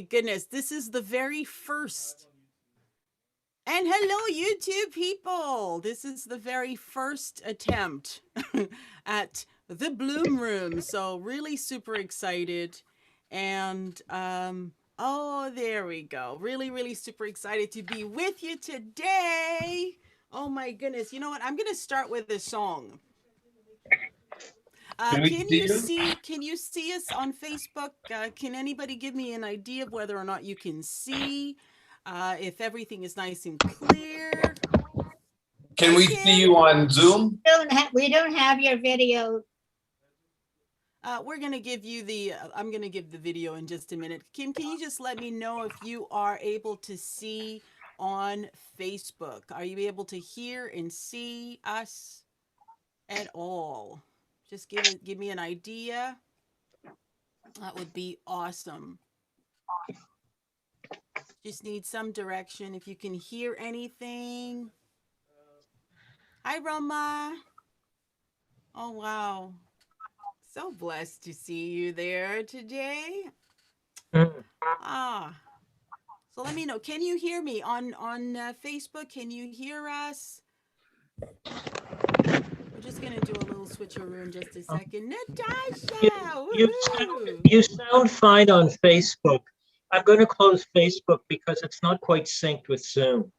goodness, this is the very first. And hello, YouTube people. This is the very first attempt at the Bloom Room. So, really super excited. And, oh, there we go. Really, really super excited to be with you today. Oh my goodness. You know what? I'm going to start with a song. Can we Can see you you? see us on Facebook? Can anybody give me an idea of whether or not you can see? If everything is nice and clear. Can Hi, we see Kim. you on Zoom? We don't have your video. We're gonna give you the. I'm gonna give the video in just a minute. Kim, can you just let me know if you are able to see on Facebook? Are you able to hear and see us at all? Just give me an idea. That would be awesome. Just need some direction. If you can hear anything. Hi, Roma. Oh, wow. So blessed to see you there today. Ah, so let me know. Can you hear me on Facebook? Can you hear us? We're just gonna do a little switcheroo in just a second. You, Natasha, woohoo! you sound fine on Facebook. I'm going to close Facebook because it's not quite synced with Zoom.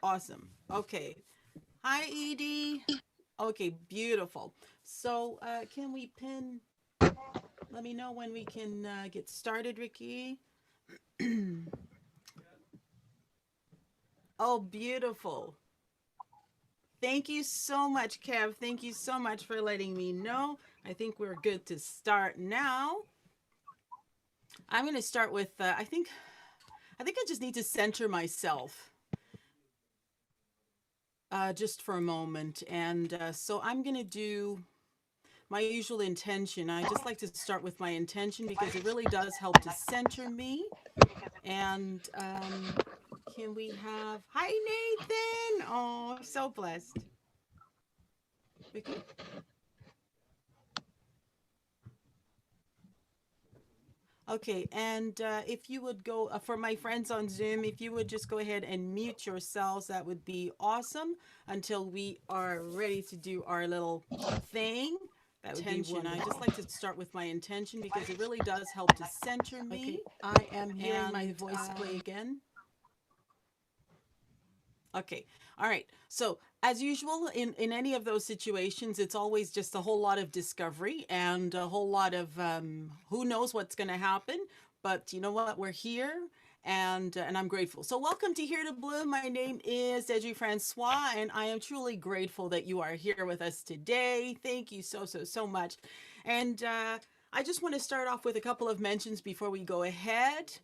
Awesome. Okay. Hi, Edie. Okay, beautiful. So, can we pin? Let me know when we can get started, Ricky. Oh, beautiful. Thank you so much, Kev. Thank you so much for letting me know. I think we're good to start now. I'm going to start with I just need to center myself just for a moment. And so I'm going to do my usual intention. I just like to start with my intention because it really does help to center me. And can we have, hi, Nathan. Oh, so blessed. Vicky. Okay, and if you would go, for my friends on Zoom, if you would just go ahead and mute yourselves, that would be awesome until we are ready to do our little thing. That would be one. I just like to start with my intention because it really does help to center me. Okay, I am hearing my voice play again. Okay. All right. So, as usual, in any of those situations, it's always just a whole lot of discovery and a whole lot of who knows what's going to happen. But you know what? We're here and I'm grateful. So, welcome to Here to Bloom. My name is Deidrey Francois, and I am truly grateful that you are here with us today. Thank you so much. And I just want to start off with a couple of mentions before we go ahead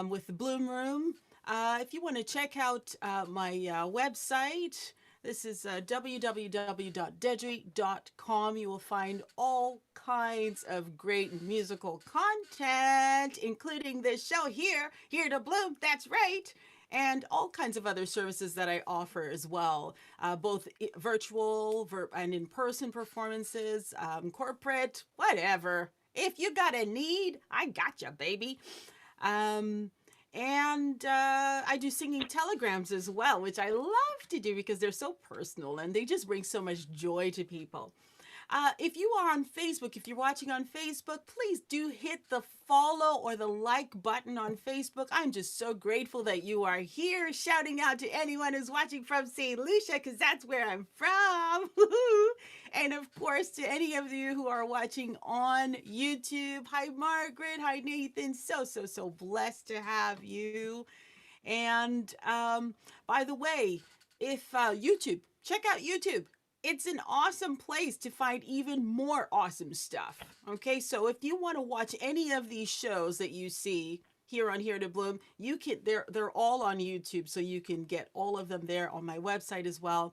with the Bloom Room. If you want to check out my website, this is www.deidrey.com. You will find all kinds of great musical content, including this show here, Here to Bloom. That's right. And all kinds of other services that I offer as well, both virtual and in person performances, corporate, whatever. If you got a need, I got you, baby. Um, and I do singing telegrams as well, which I love to do because they're so personal and they just bring so much joy to people. If you are on Facebook, if you're watching on Facebook, please do hit the follow or the like button on Facebook. I'm just so grateful that you are here. Shouting out to anyone who's watching from St. Lucia, because that's where I'm from. And of course, to any of you who are watching on YouTube. Hi, Margaret. Hi, Nathan. So blessed to have you. And by the way, if YouTube, check out YouTube. It's an awesome place to find even more awesome stuff. Okay, so if you want to watch any of these shows that you see here on Here to Bloom, you can. They're all on YouTube, so you can get all of them there on my website as well.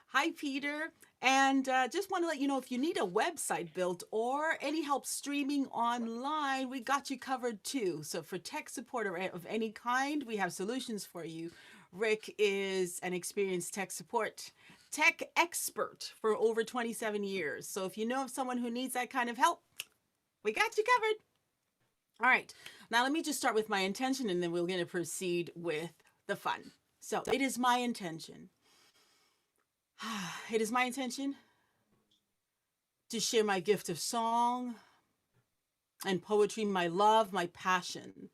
Hi, Peter. And just want to let you know if you need a website built or any help streaming online, we got you covered too. So, for tech support of any kind, we have solutions for you. Rick is an experienced tech expert for over 27 years. So, if you know of someone who needs that kind of help, we got you covered. All right. Now, let me just start with my intention and then we're going to proceed with the fun. So, it is my intention. It is my intention to share my gift of song and poetry, my love, my passion,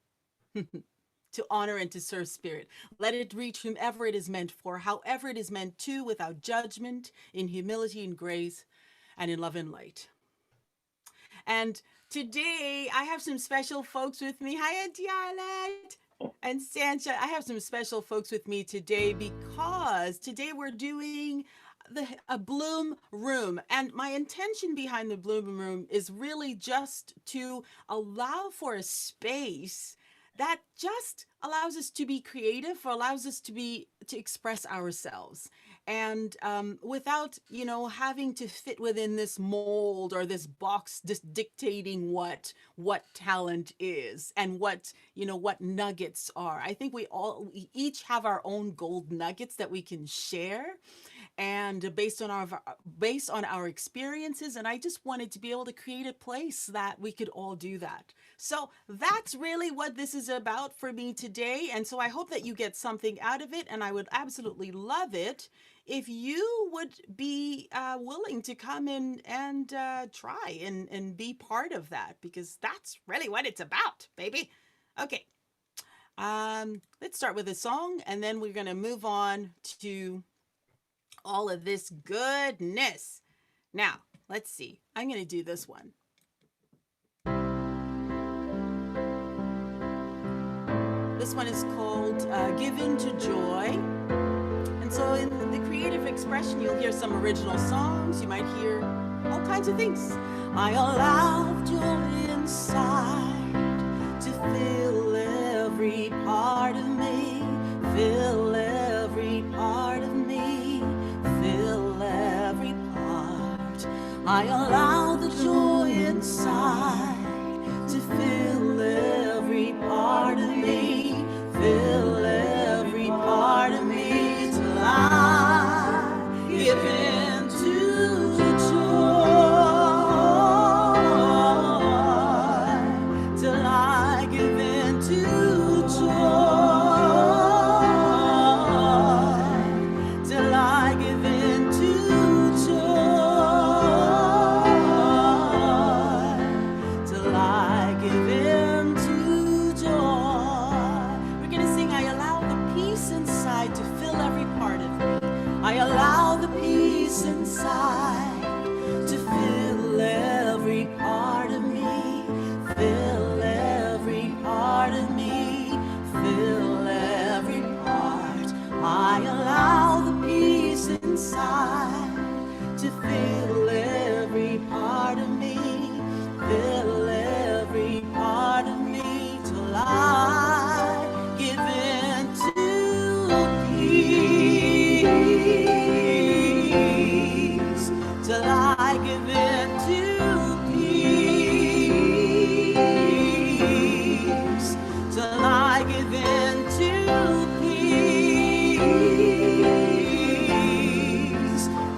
to honor and to serve spirit. Let it reach whomever it is meant for, however it is meant to, without judgment, in humility and grace, and in love and light. And today I have some special folks with me. Hi, Auntie Arlette and Sancha. I have some special folks with me today because today we're doing a bloom room, and my intention behind the bloom room is really just to allow for a space that just allows us to be creative, or allows us to express ourselves, and without having to fit within this mold or this box, just dictating what talent is and what nuggets are. I think we each have our own gold nuggets that we can share, and based on our experiences. And I just wanted to be able to create a place that we could all do that. So that's really what this is about for me today. And so I hope that you get something out of it, and I would absolutely love it if you would be willing to come in and try and be part of that, because that's really what it's about, baby. Okay. Let's start with a song, and then we're going to move on to all of this goodness. Now, let's see. I'm going to do this one. This one is called Give In to Joy. And so in the creative expression, you'll hear some original songs. You might hear all kinds of things. I allow joy inside to fill every part of me, fill every part of me, fill every part. I allow the joy inside to fill every part of me, fill every part of me, till I give in to joy, till I give in to joy, till I give in to joy, till I give in to joy. We're gonna sing, I allow the peace inside to fill every part of me. I allow the peace inside to fill every part of me, fill every part of me, fill every part. I allow the peace inside to fill every part of me, fill every part of me, till I give in to peace, till I give in to peace, till I give in to peace,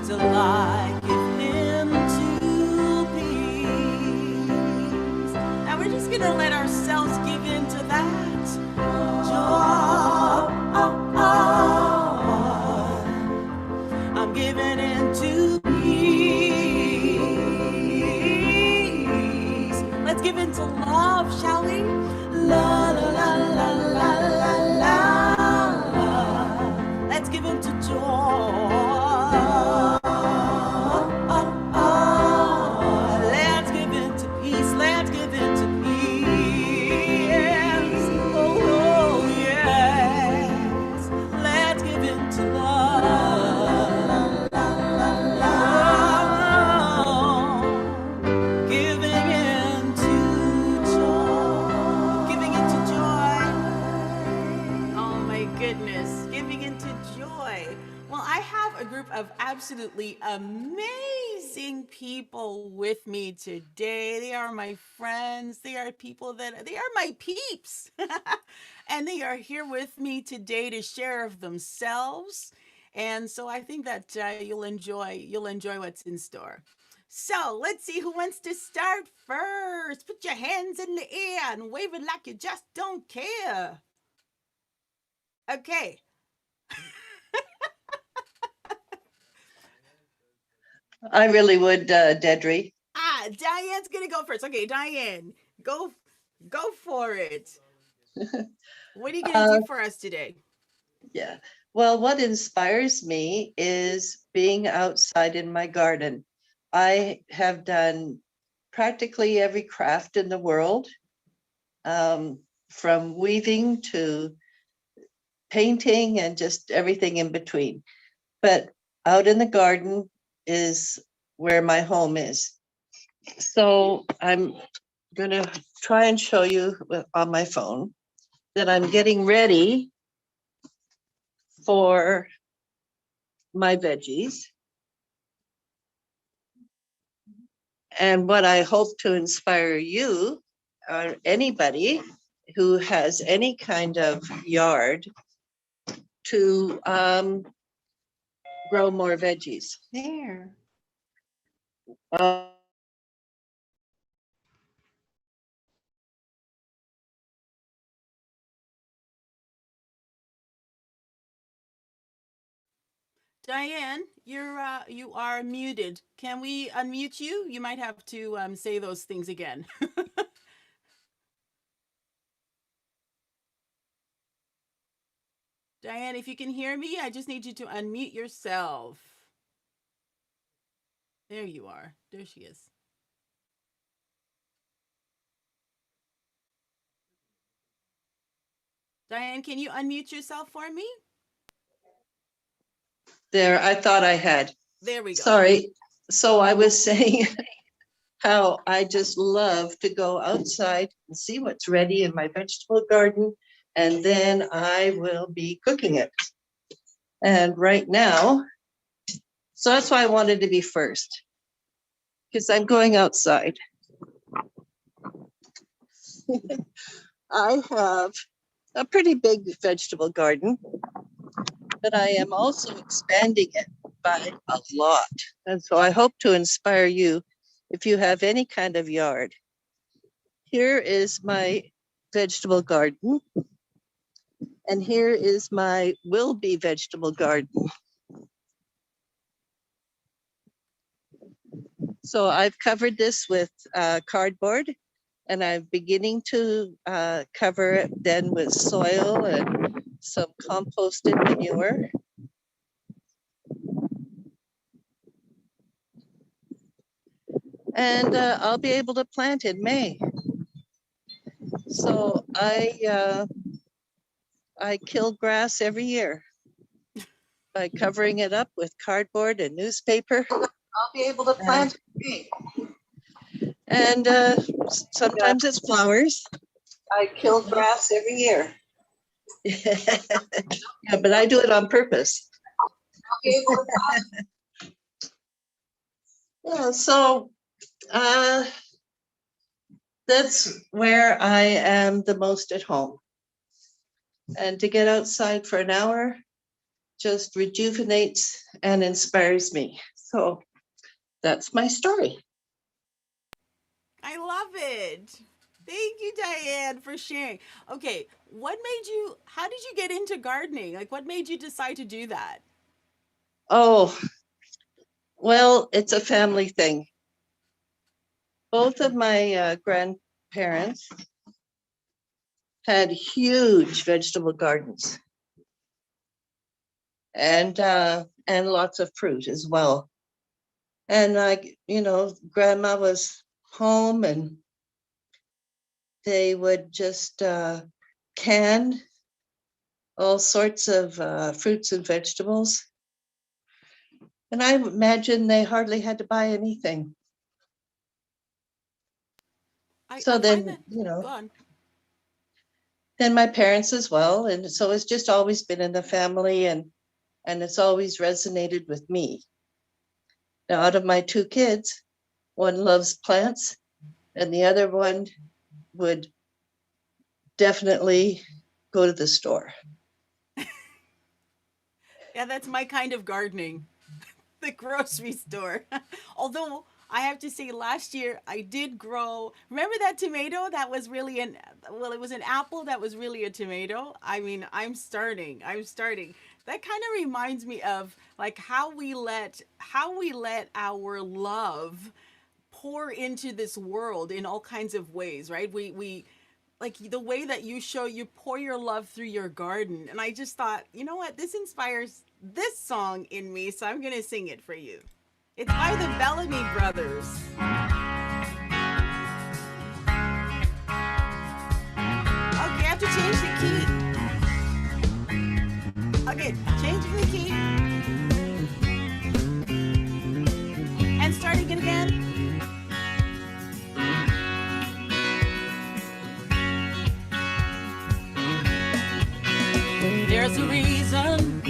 till I give him to peace. Now we're just gonna let ourselves give into that joy. I'm giving into peace. Let's give into love, shall we? La la la la la la la. Let's give into joy. Let's give into peace. Let's give into peace. Oh, yes. Let's give into love. Giving into joy. Giving into joy. Oh my goodness. Giving into joy. Well, I have a group of absolutely amazing people with me today. They are my friends. They are they are my peeps. And they are here with me today to share of themselves. And so I think that you'll enjoy what's in store. So let's see who wants to start first. Put your hands in the air and wave it like you just don't care. Okay. I really would, Deidrey. Diane's gonna go first. Okay, Diane, go for it. What are you gonna Uh, do for us today? yeah. Well, what inspires me is being outside in my garden. I have done practically every craft in the world, from weaving to painting and just everything in between. But out in the garden is where my home is. So I'm going to try and show you on my phone that I'm getting ready for my veggies. And what I hope to inspire you or anybody who has any kind of yard to grow more veggies. There. Diane, you are muted. Can we unmute you? You might have to say those things again. Diane, if you can hear me, I just need you to unmute yourself. There you are. There she is. Diane, can you unmute yourself for me? There, I thought I had. There we go. Sorry. So I was saying how I just love to go outside and see what's ready in my vegetable garden, and then I will be cooking it. And right now, so that's why I wanted to be first, because I'm going outside. I have a pretty big vegetable garden, but I am also expanding it by a lot. And so I hope to inspire you if you have any kind of yard. Here is my vegetable garden, and here is my will be vegetable garden. So I've covered this with cardboard, and I'm beginning to cover it then with soil and some composted manure. And I'll be able to plant in May. So I kill grass every year by covering it up with cardboard and newspaper. I'll be able to plant in May. And sometimes it's flowers. I kill grass every year. Yeah, but I do it on purpose. Yeah, so that's where I am the most at home. And to get outside for an hour just rejuvenates and inspires me. So that's my story. I love it. Thank you, Diane, for sharing. Okay, how did you get into gardening? Like, what made you decide to do that? Oh, well, it's a family thing. Both of my grandparents had huge vegetable gardens and lots of fruit as well. And grandma was home and they would just can all sorts of fruits and vegetables. And I imagine they hardly had to buy anything. So I find then, that, go on. then my parents as well. And so it's just always been in the family and it's always resonated with me. Now, out of my two kids, one loves plants and the other one would definitely go to the store. Yeah, that's my kind of gardening. The grocery store. Although I have to say, last year I did grow. Remember that tomato that was really well, it was an apple that was really a tomato. I mean, I'm starting. That kind of reminds me of like how we let our love pour into this world in all kinds of ways, right? We like the way that you pour your love through your garden. And I just thought, you know what? This inspires this song in me, so I'm going to sing it for you. It's by the Bellamy Brothers. Okay, I have to change the key. Okay, change the key. And starting it again. There's a reason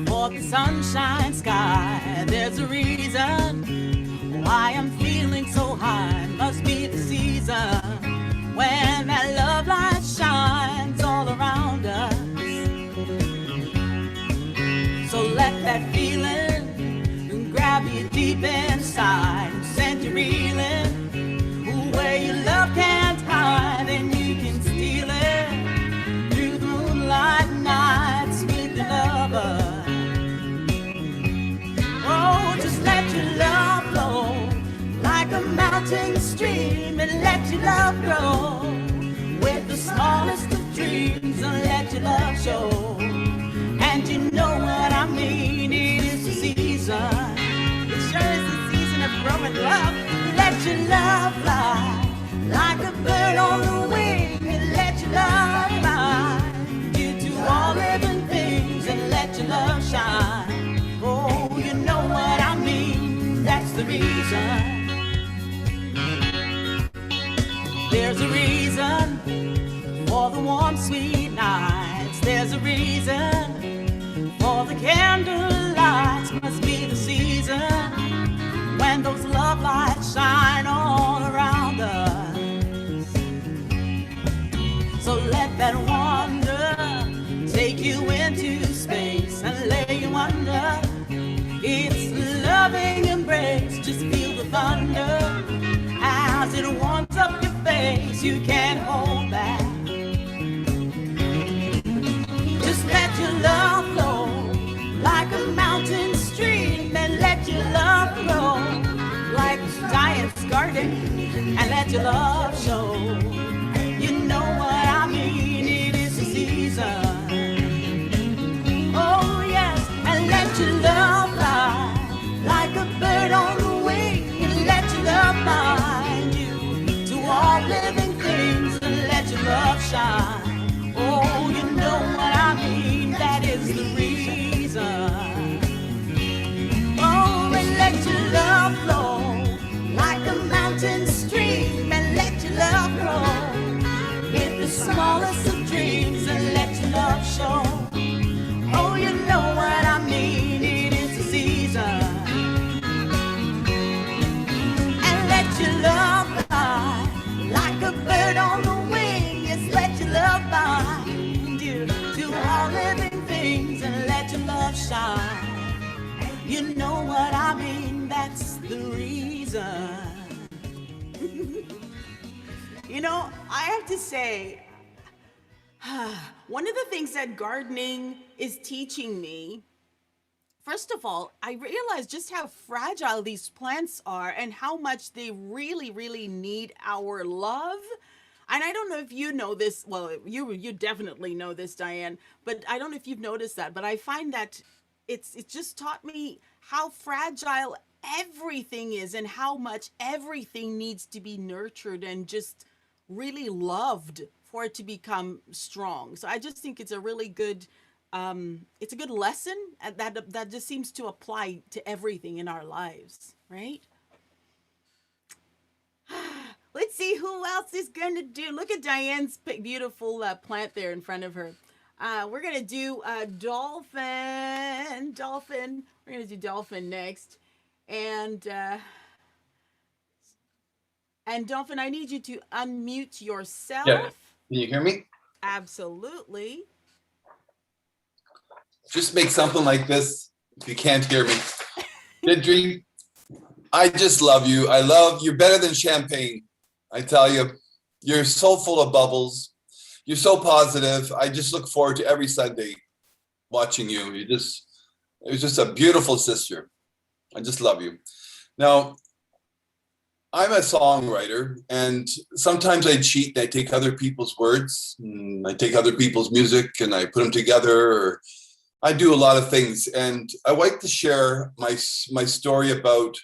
for the sunshine sky. There's a reason why I'm feeling so high. Must be the season when that love light shines all around us. So let that feeling grab you deep inside and send you reeling where your love can't hide, and you can steal it through the moonlight nights with your lover. Oh, just let your love flow like a mountain stream, and let your love grow with the smallest of dreams, and let your love show. And you know what I mean, it is the season. It sure is the season of growing love. Let your love fly like a bird on the wing, and let your love find you to all living things, and let your love shine. Oh, you know what I mean, that's the reason. There's a reason for the warm, sweet nights. There's a reason for the candlelights. Must be the season when those love lights shine all around us. So let that wonder take you into space and lay you under its loving embrace. Just feel the thunder as it warms up your face. You can't hold back. Just let your love flow like a mountain stream, and let your love grow like a giant's garden, and let your love show. You know what I mean, it is the season. Oh yes, and let your love fly like a bird on the wing, and let your love find you to all living things, and let your love shine. Oh, you know what I mean, that is the reason. Oh, and let your love flow like a mountain stream, and let your love grow with the smallest of dreams, and let your love show. Oh, you know what I mean, it is the season. And let your love fly like a bird on the wing. Yes, let your love find you to all living things, and let your love shine. You know what I mean, that's the reason. You know, I have to say, one of the things that gardening is teaching me, first of all, I realized just how fragile these plants are and how much they really, really need our love. And I don't know if you know this. Well, you definitely know this, Diane. But I don't know if you've noticed that. But I find that it's just taught me how fragile everything is, and how much everything needs to be nurtured and just really loved for it to become strong. So I just think it's a really good it's a good lesson that just seems to apply to everything in our lives, right? Let's see who else is going to do. Look at Diane's beautiful plant there in front of her. We're going to do Dolphin. Dolphin. We're going to do Dolphin next. And Dolphin, I need you to unmute yourself. Yeah. Can you hear me? Absolutely. Just make something like this if you can't hear me. Deidrey, I just love you. I love you're better than champagne. I tell you, you're so full of bubbles. You're so positive. I just look forward to every Sunday watching you. It was just a beautiful sister. I just love you. Now, I'm a songwriter, and sometimes I cheat. I take other people's words, and I take other people's music, and I put them together. Or I do a lot of things, and I like to share my story about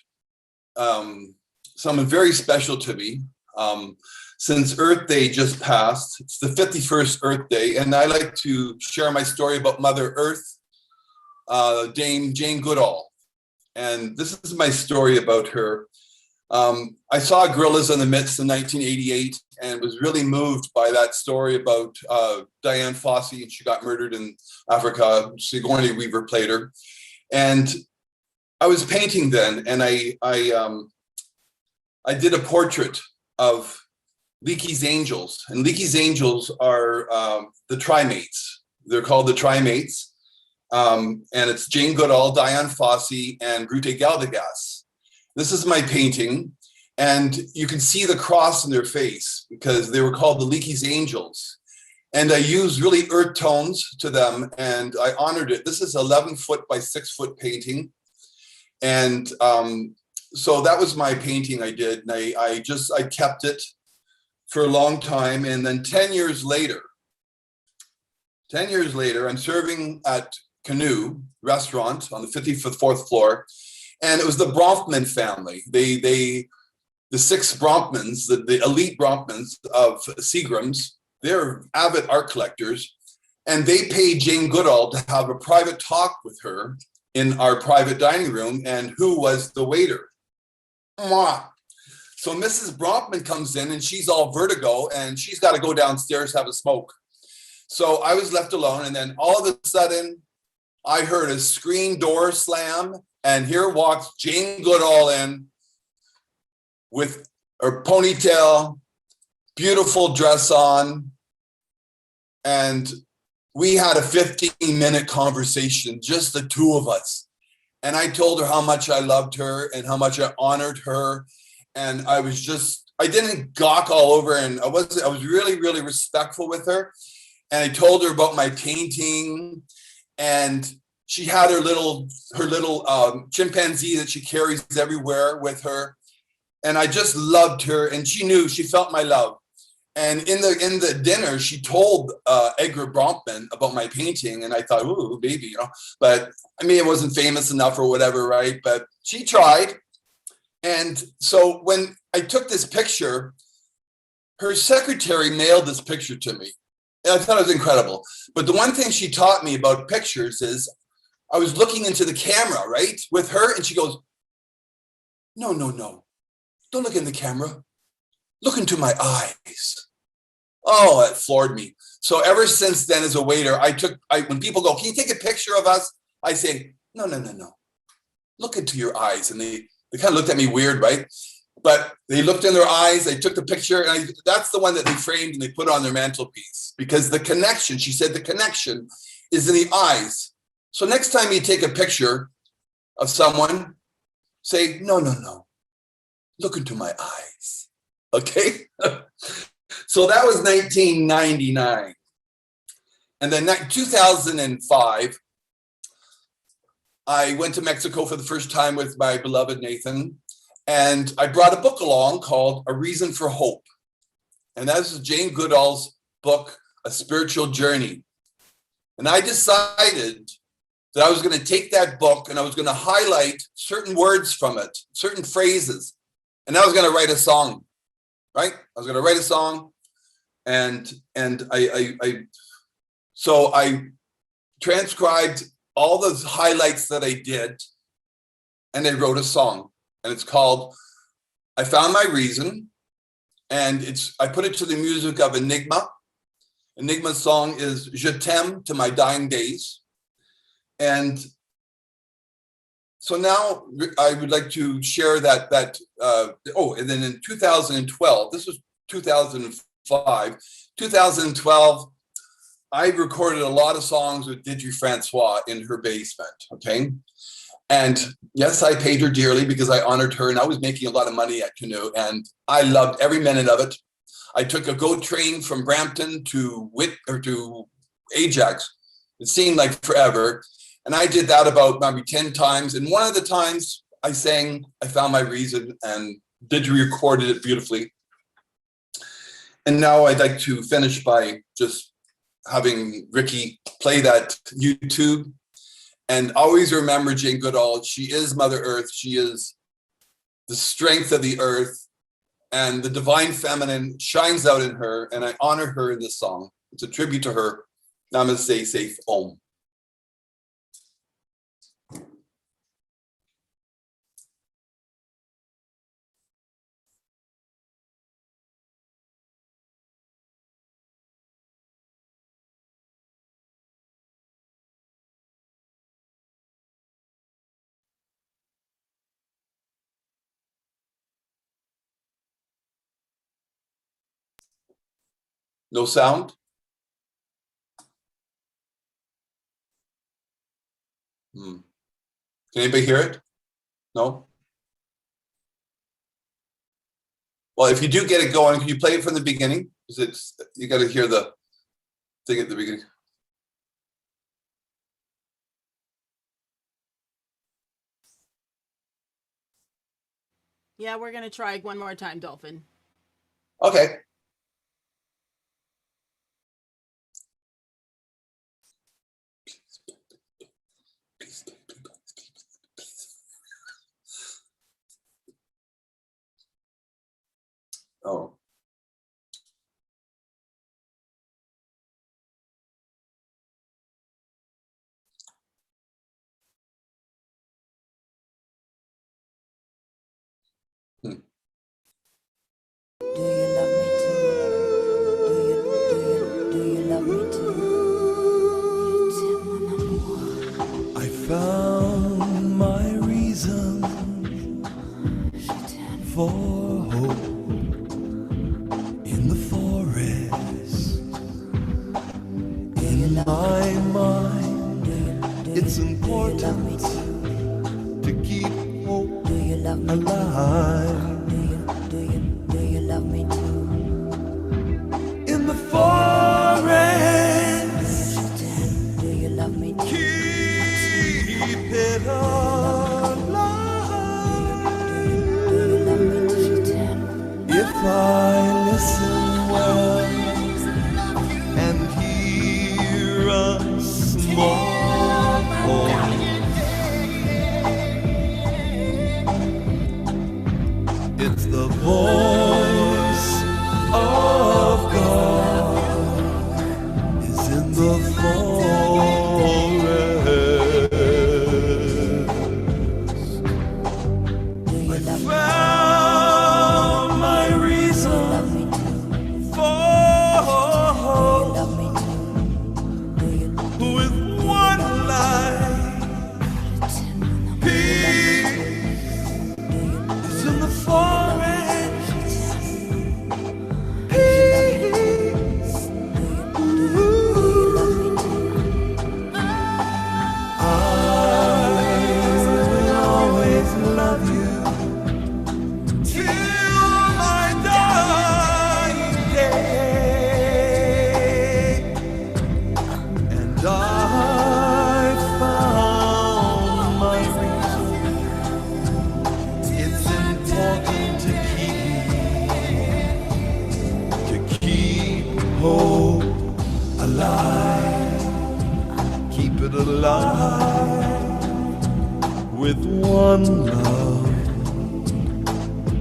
someone very special to me. Since Earth Day just passed, it's the 51st Earth Day, and I like to share my story about Mother Earth, Dame Jane Goodall. And this is my story about her. I saw Gorillas in the Midst in 1988 and was really moved by that story about Diane Fossey, and she got murdered in Africa. Sigourney Weaver played her. And I was painting then, and I did a portrait of Leakey's Angels. And Leakey's Angels are the Trimates. They're called the Trimates. And it's Jane Goodall, Diane Fossey, and Rute Galdegas. This is my painting, and you can see the cross in their face because they were called the Leakey's Angels. And I used really earth tones to them, and I honored it. This is 11-foot by 6-foot painting. And so that was my painting I did. And I kept it for a long time. And then 10 years later, I'm serving at Canoe restaurant on the 54th floor. And it was the Bronfman family. The 6 Bronfmans, the elite Bronfmans of Seagram's, they're avid art collectors. And they paid Jane Goodall to have a private talk with her in our private dining room. And who was the waiter? Mwah. So Mrs. Bronfman comes in and she's all vertigo and she's got to go downstairs, have a smoke. So I was left alone. And then all of a sudden, I heard a screen door slam. And here walks Jane Goodall in with her ponytail, beautiful dress on. And we had a 15-minute conversation, just the two of us. And I told her how much I loved her and how much I honored her. And I didn't gawk all over. And I was really, really respectful with her. And I told her about my painting, and she had her little chimpanzee that she carries everywhere with her. And I just loved her, and she felt my love. And in the dinner, she told Edgar Bronfman about my painting, and I thought, ooh, baby, But I mean, it wasn't famous enough or whatever, right? But she tried. And so when I took this picture, her secretary mailed this picture to me. And I thought it was incredible. But the one thing she taught me about pictures is I was looking into the camera, right, with her, and she goes, no. Don't look in the camera. Look into my eyes. Oh, it floored me. So ever since then, as a waiter, when people go, can you take a picture of us? I say, no. Look into your eyes. And they kind of looked at me weird, right? But they looked in their eyes, they took the picture, and that's the one that they framed and they put on their mantelpiece. Because the connection, she said, the connection is in the eyes. So next time you take a picture of someone, say, no. Look into my eyes. Okay? So that was 1999. And then 2005, I went to Mexico for the first time with my beloved Nathan. And I brought a book along called A Reason for Hope. And that is Jane Goodall's book, A Spiritual Journey. And I decided that I was going to take that book and I was going to highlight certain words from it, certain phrases. And I was going to write a song, right? I was going to write a song. And so I transcribed all those highlights that I did, and I wrote a song. And it's called I Found My Reason. And I put it to the music of Enigma. Enigma's song is Je t'aime to my dying days. And so now I would like to share that and then in 2012, this was 2005, 2012, I recorded a lot of songs with Deidrey Francois in her basement, okay? And yes, I paid her dearly because I honored her, and I was making a lot of money at Canoe, and I loved every minute of it. I took a GO train from Brampton to Ajax. It seemed like forever. And I did that about maybe 10 times. And one of the times I sang I Found My Reason, and Deidrey recorded it beautifully. And now I'd like to finish by just having Ricky play that YouTube. And always remember Jane Goodall. She is Mother Earth. She is the strength of the earth, and the divine feminine shines out in her. And I honor her in this song. It's a tribute to her. Namaste, safe, Om. No sound? Can anybody hear it? No? Well, if you do get it going, can you play it from the beginning? Because you got to hear the thing at the beginning. Yeah, we're going to try one more time, Dolphin. Okay. Oh. Do you love me too? Do you love me too? I found my reason for hope in the forest. In my mind, it's important to keep hope alive. Do you love me too? In the forest, Do you love me too? keep it alive. Do you love me too? If I listen well and hear a small voice, it's the voice of God is in the forest. Do you love me? Found my reason for Love me too? with one life. Peace is in the forest. Peace. I will always love you till my dying day. And I found my reason. It's important to keep hope alive. Keep it alive with one love,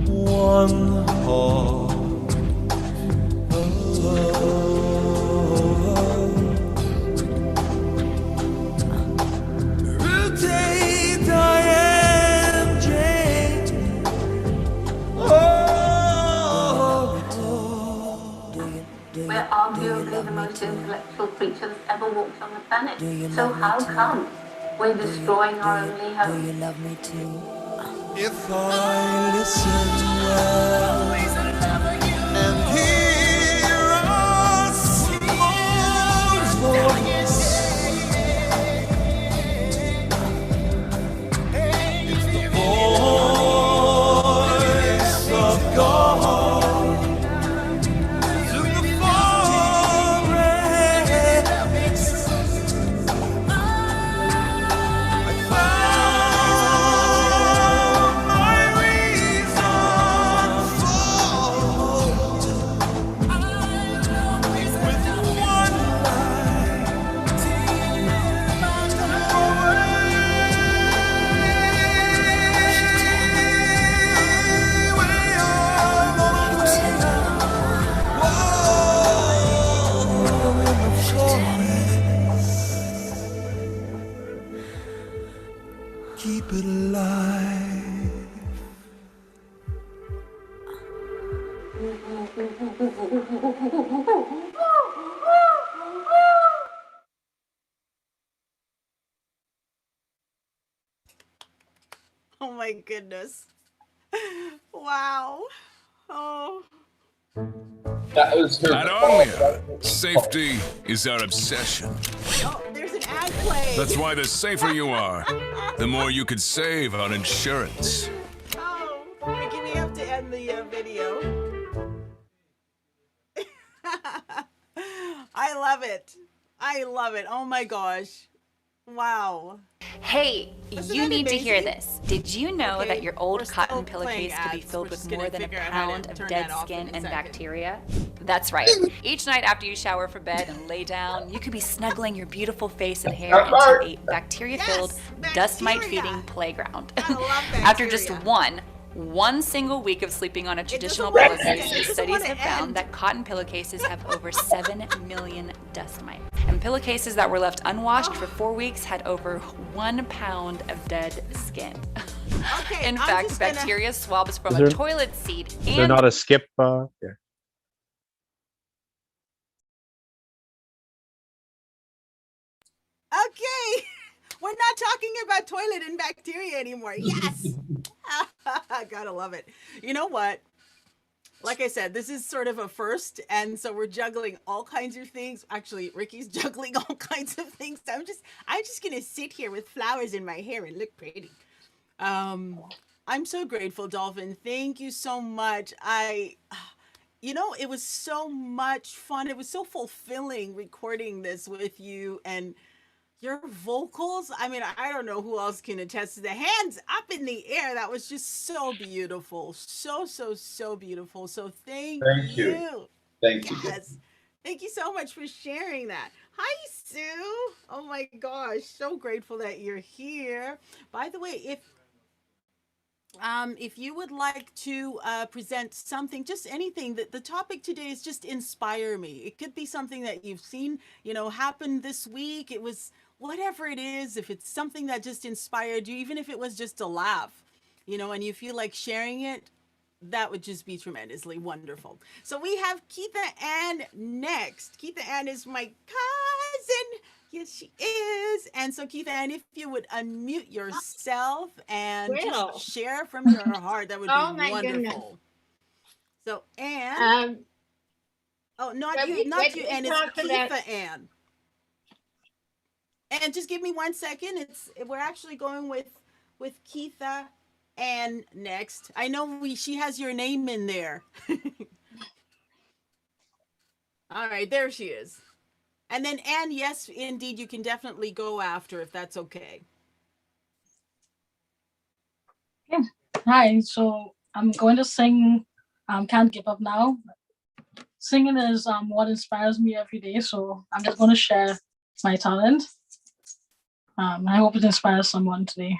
one heart. Rotate, Diane, Jane. We're arguably the most intellectual creatures ever walked on the planet. So how come we're destroying our only Do home? you love me too? If I listen well and hear a small voice, stupid life. Oh my goodness. Wow. Oh. That was her. At Omnia, safety is our obsession. Oh, there's an ad play. That's why the safer you are, the more you could save on insurance. Oh, Ricky, we have to end the video. I love it. I love it. Oh my gosh. Wow. Hey, Isn't you that need to hear amazing? this. Did you know Okay, that your old we're still cotton playing pillowcase could be ads. filled We're with just gonna more than a figure out how to pound of turn dead that off skin in a and second. bacteria? That's right. Each night after you shower for bed and lay down, you could be snuggling your beautiful face and hair into a bacteria-filled, Yes, dust mite bacteria. feeding playground. I love After just bacteria. one single week of sleeping on a traditional doesn't wanna pillowcase, end. It doesn't studies wanna have found end. that cotton pillowcases have over 7 million dust mites. And pillowcases that were left unwashed for 4 weeks had over 1 pound of dead skin. Okay, In I'm fact, just gonna- bacteria swabs from Is a there- toilet seat Is there and not a skip? Yeah. Okay. We're not talking about toilet and bacteria anymore. Yes. Gotta love it. You know what? Like I said, this is sort of a first, and so we're juggling all kinds of things. Actually, Ricky's juggling all kinds of things. I'm just gonna sit here with flowers in my hair and look pretty. I'm so grateful, Dolphin. Thank you so much. It was so much fun. It was so fulfilling recording this with you and your vocals. I mean, I don't know who else can attest to the hands up in the air. That was just so beautiful. So, so, so beautiful. So thank Thank you. you. Thank you. Yes. Thank you so much for sharing that. Hi, Sue. Oh my gosh. So grateful that you're here. By the way, if you would like to present something, just anything, that the topic today is just inspire me. It could be something that you've seen, happen this week. It was whatever it is. If it's something that just inspired you, even if it was just a laugh, and you feel like sharing it, that would just be tremendously wonderful. So we have Keitha Ann next. Keitha Ann is my cousin. Yes, she is. And so, Keitha Ann, if you would unmute yourself and Will. just share from your heart, that would Oh be my wonderful. goodness. So, Ann. Oh, not let you, me- not let you, me Ann. It's talk about- Keitha Ann. And just give me 1 second. We're actually going with Keitha Ann next. I know she has your name in there. All right, there she is. And then Ann, yes, indeed, you can definitely go after if that's okay. Yeah. Hi, so I'm going to sing Can't Give Up Now. Singing is what inspires me every day, so I'm just going to share my talent. I hope it inspires someone today.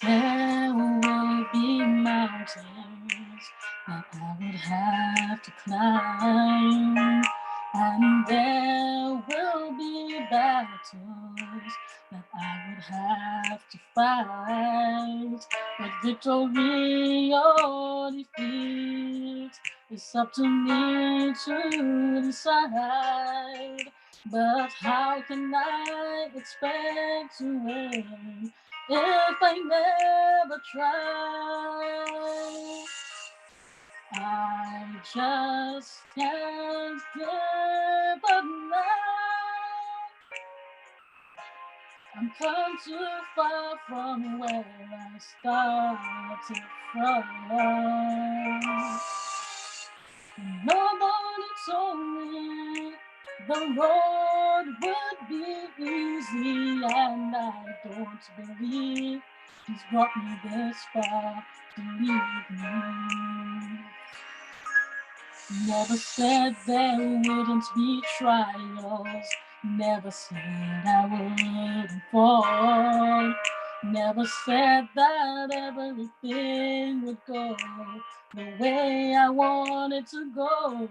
There will be mountains that I would have to climb, and there will be battles that I would have to fight. But victory or defeat is up to me to decide. But how can I expect to win if I never try? I just can't give up now. I'm come too far from where I started from. Nobody told me the road would be easy, and I don't believe he's brought me this far to leave me. Never said there wouldn't be trials Never said I wouldn't fall. Never said that everything would go the way I wanted to go.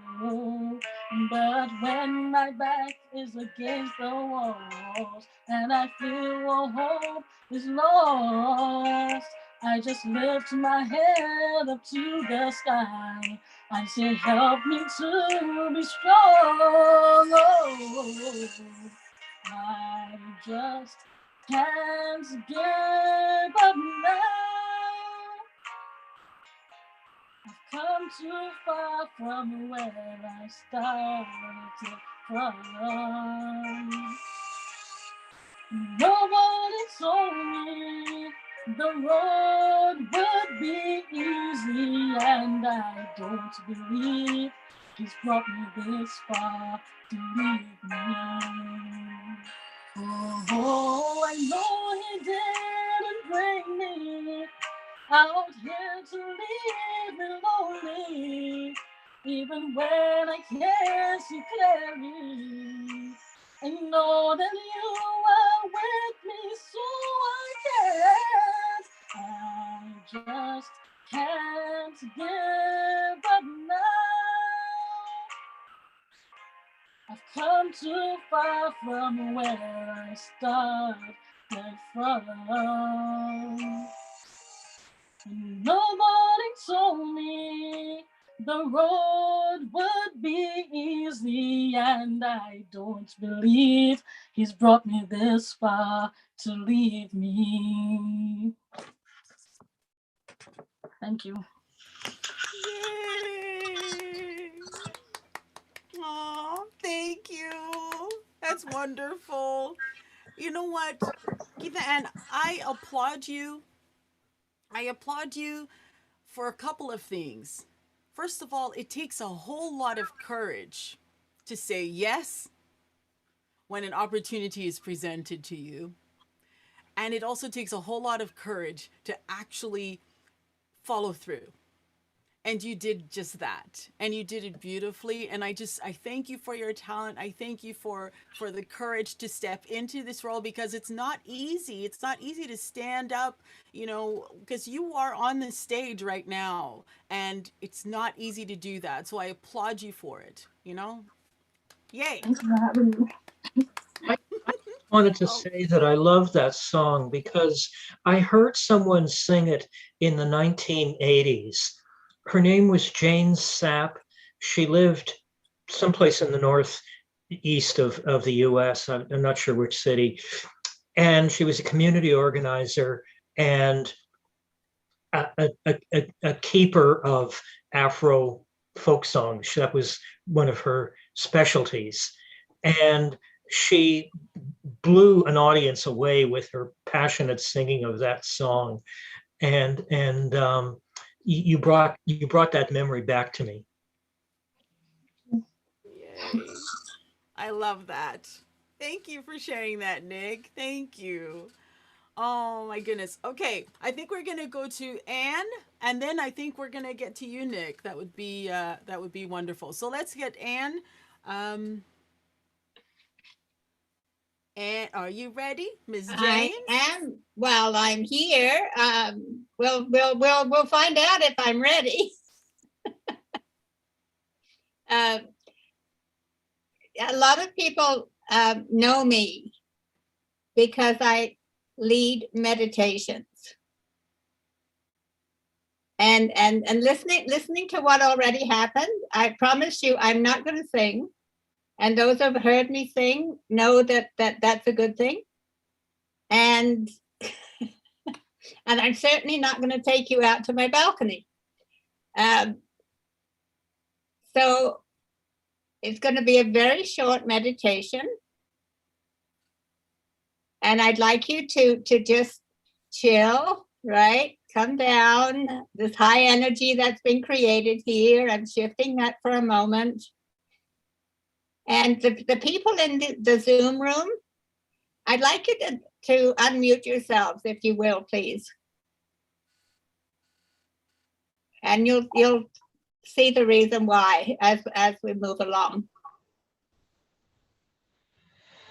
But when my back is against the walls and I feel all hope is lost, I just lift my head up to the sky. I say, help me to be strong. Oh, I just can't give up now. I've come too far from where I started from. Nobody told me the road would be easy, and I don't believe he's brought me this far to leave me. Oh, I know he didn't bring me out here to leave me lonely, even when I can't see clearly. I know that you are with me, so I just can't give up now. I've come too far from where I started from. Nobody told me the road would be easy, and I don't believe he's brought me this far to leave me. Thank you. Yay! Aw, thank you. That's wonderful. You know what, Geetha Ann, I applaud you. I applaud you for a couple of things. First of all, it takes a whole lot of courage to say yes when an opportunity is presented to you. And it also takes a whole lot of courage to actually follow through. And you did just that. And you did it beautifully. And I thank you for your talent. I thank you for the courage to step into this role, because it's not easy. It's not easy to stand up, because you are on the stage right now, and it's not easy to do that. So I applaud you for it, Yay. Thanks for having me. I wanted to say that I love that song because I heard someone sing it in the 1980s. Her name was Jane Sapp. She lived someplace in the northeast of the US. I'm not sure which city. And she was a community organizer and a keeper of Afro folk songs. That was one of her specialties. And she blew an audience away with her passionate singing of that song. And you brought that memory back to me. Yay. I love that. Thank you for sharing that, Nick. Thank you. Oh my goodness. Okay, I think we're gonna go to Anne, and then I think we're gonna get to you, Nick. That would be wonderful. So let's get Anne. And are you ready, Ms. James? I am. Well, I'm here. We'll find out if I'm ready. A lot of people know me because I lead meditations. And listening to what already happened, I promise you I'm not going to sing. And those who have heard me sing know that that's a good thing. And and I'm certainly not going to take you out to my balcony. So it's going to be a very short meditation. And I'd like you to just chill, right? Come down. This high energy that's been created here, I'm shifting that for a moment. And the people in the Zoom room, I'd like you to unmute yourselves, if you will, please. And you'll see the reason why as we move along.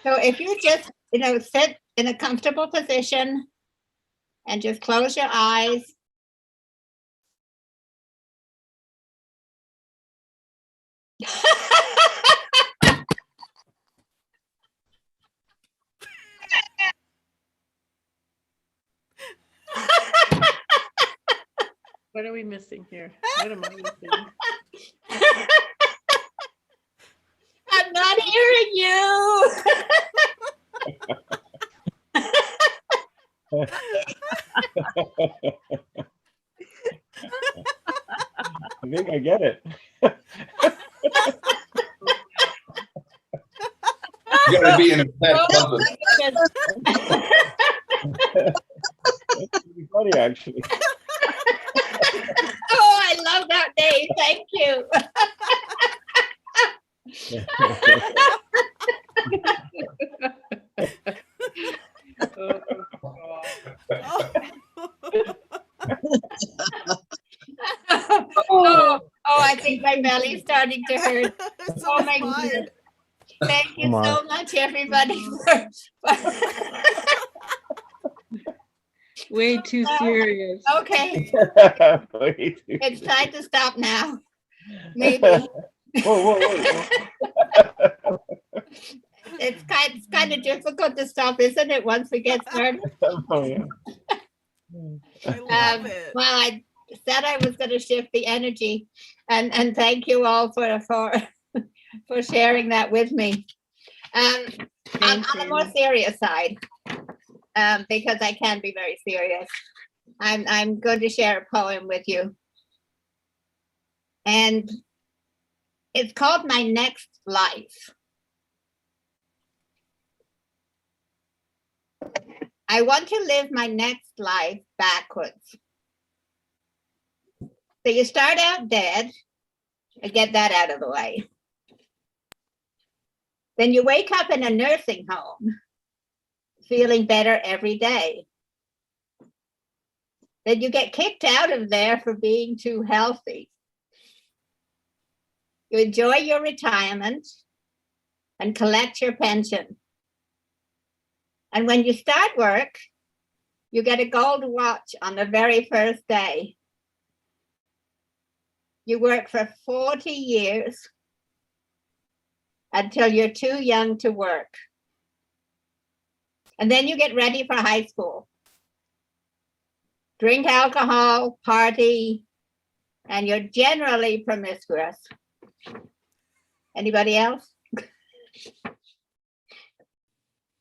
So if you just, sit in a comfortable position and just close your eyes. What are we missing here? What am I missing? I'm not hearing you. I think I get it. You gotta be in a pet company. That's pretty funny, actually. Oh, I love that, Dave. Thank you. Oh, I think my belly's starting to hurt. So Oh my inspired. goodness. Thank you Come on. so much, everybody. Way too serious. Okay, Way too it's serious. time to stop now. Maybe Whoa. it's kind of difficult to stop, isn't it? Once we get started. Oh, yeah. I love it. Well, I said I was going to shift the energy, and thank you all for sharing that with me. On a more serious side, because I can be very serious, I'm going to share a poem with you, and it's called My Next Life. I want to live my next life backwards. So you start out dead, and get that out of the way. Then you wake up in a nursing home, feeling better every day. Then you get kicked out of there for being too healthy. You enjoy your retirement and collect your pension. And when you start work, you get a gold watch on the very first day. You work for 40 years until you're too young to work. And then you get ready for high school. Drink alcohol, party, and you're generally promiscuous. Anybody else?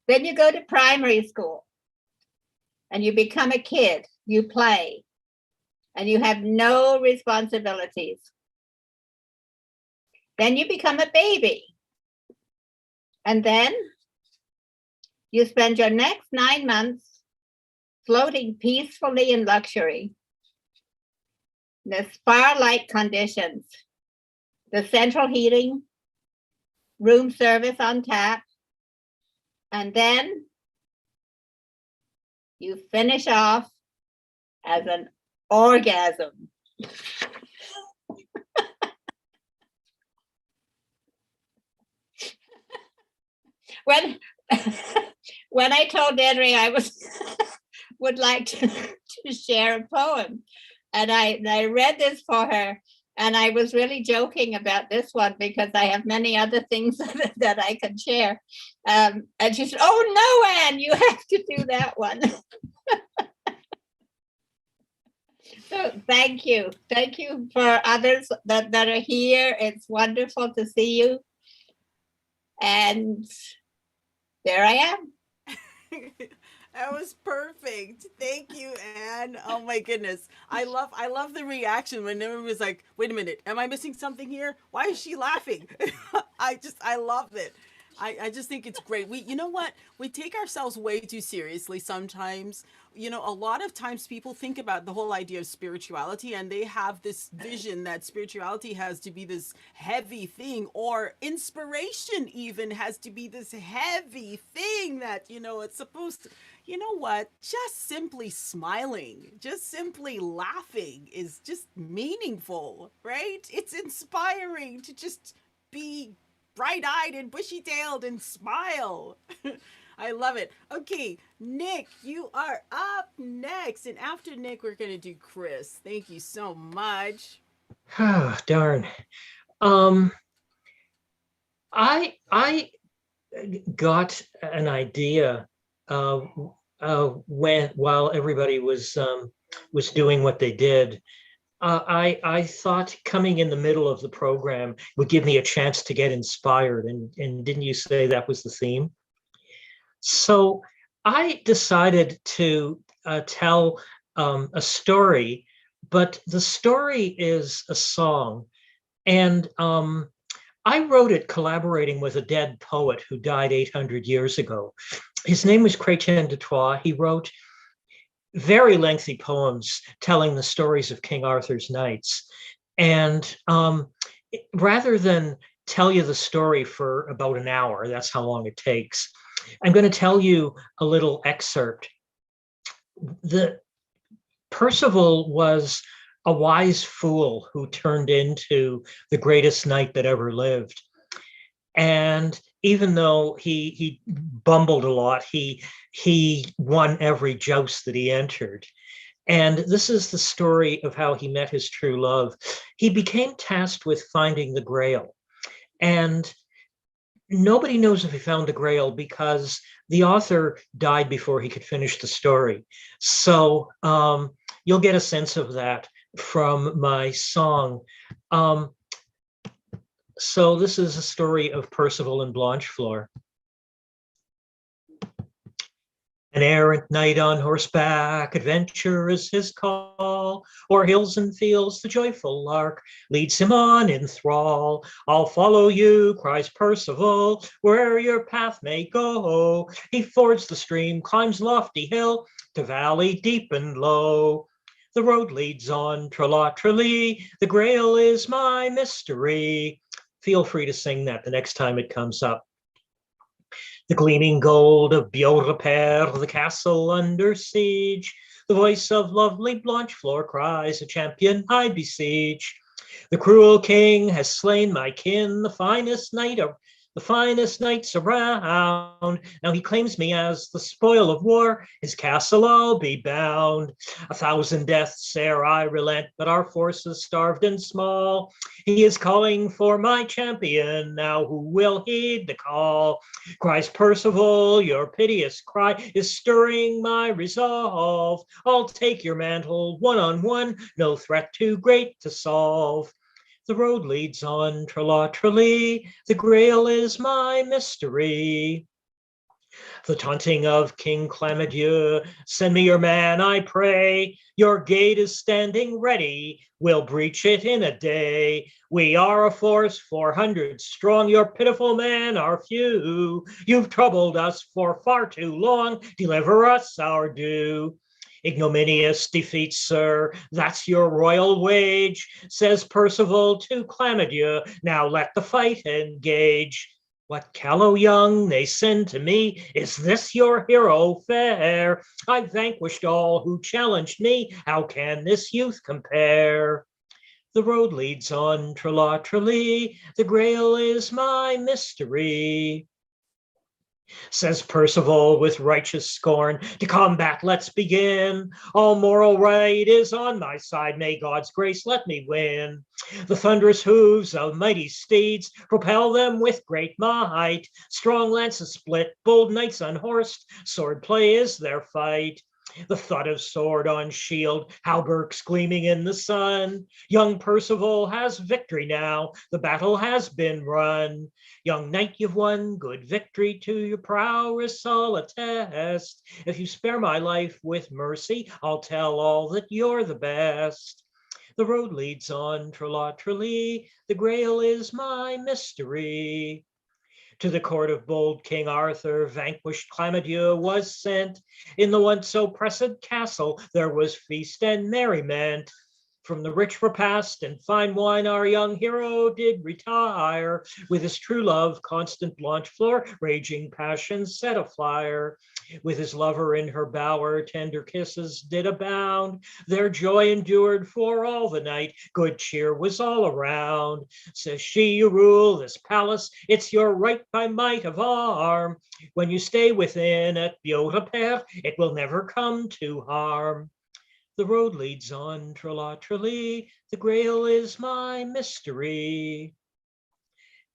Then you go to primary school and you become a kid, you play, and you have no responsibilities. Then you become a baby. And then you spend your next 9 months floating peacefully in luxury. The spa-like conditions, the central heating, room service on tap, and then you finish off as an orgasm. When I told Deidrey I would like to share a poem, and I read this for her, and I was really joking about this one because I have many other things that I can share. And she said, "Oh no, Anne, you have to do that one." So thank you for others that are here. It's wonderful to see you, and there I am. That was perfect. Thank you, Anne. Oh my goodness. I love the reaction when everyone was like, wait a minute, am I missing something here? Why is she laughing? I love it. I just think it's great. You know what? We take ourselves way too seriously sometimes. You know, a lot of times people think about the whole idea of spirituality and they have this vision that spirituality has to be this heavy thing, or inspiration even has to be this heavy thing that, it's supposed to, you know what? Just simply smiling, just simply laughing is just meaningful, right? It's inspiring to just be bright-eyed and bushy-tailed and smile. I love it. Okay, Nick, you are up next. And after Nick, we're going to do Chris. Thank you so much. Ah, darn. Um, I got an idea while everybody was doing what they did. I thought coming in the middle of the program would give me a chance to get inspired, and didn't you say that was the theme? So I decided to tell a story, but the story is a song, and I wrote it collaborating with a dead poet who died 800 years ago. His name was Chrétien de Troyes. He wrote very lengthy poems telling the stories of King Arthur's knights. And rather than tell you the story for about an hour, that's how long it takes, I'm going to tell you a little excerpt. The Percival was a wise fool who turned into the greatest knight that ever lived. And even though he bumbled a lot, he won every joust that he entered. And this is the story of how he met his true love. He became tasked with finding the Grail. And nobody knows if he found the Grail because the author died before he could finish the story. So you'll get a sense of that from my song. So this is a story of Percival and Blanchefleur. An errant knight on horseback, adventure is his call. O'er hills and fields the joyful lark leads him on in thrall. I'll follow you, cries Percival, where your path may go. He fords the stream, climbs lofty hill, to valley deep and low. The road leads on, tra-la-tra-lee, the Grail is my mystery. Feel free to sing that the next time it comes up. The gleaming gold of Biot-Repère, the castle under siege. The voice of lovely Blanchefleur cries, a champion I beseech. The cruel king has slain my kin, the finest knights around. Now he claims me as the spoil of war, his castle I'll be bound. 1,000 deaths ere I relent, but our forces starved and small. He is calling for my champion, now who will heed the call? Cries Percival, your piteous cry is stirring my resolve. I'll take your mantle 1-on-1, no threat too great to solve. The road leads on, tra-la-tra-lee, the Grail is my mystery. The taunting of King Clamadieu, send me your man, I pray. Your gate is standing ready, we'll breach it in a day. We are a force 400 strong, your pitiful men are few. You've troubled us for far too long, deliver us our due. Ignominious defeat, sir, that's your royal wage, says Percival to Clamadieu. Now let the fight engage. What callow young they send to me, is this your hero fair? I've vanquished all who challenged me, how can this youth compare? The road leads on, tra-la-tra-lee, the Grail is my mystery. Says Percival with righteous scorn, to combat let's begin. All moral right is on my side, may God's grace let me win. The thunderous hooves of mighty steeds propel them with great might. Strong lances split, bold knights unhorsed, sword play is their fight. The thud of sword on shield, hauberks gleaming in the sun. Young Percival has victory now, the battle has been run. Young knight, you've won good victory, to your prowess I'll attest. If you spare my life with mercy, I'll tell all that you're the best. The road leads on, tra-la-tra-lee, the Grail is my mystery. To the court of bold King Arthur, vanquished Clamadieu was sent. In the once oppressed castle, there was feast and merriment. From the rich repast and fine wine, our young hero did retire. With his true love, constant Blanchefleur, raging passion set afire. With his lover in her bower, tender kisses did abound. Their joy endured for all the night, good cheer was all around. Says she, you rule this palace, it's your right by might of arm. When you stay within at Biot-a-Père, it will never come to harm. The road leads on, tra-la-tra-lee, the grail is my mystery.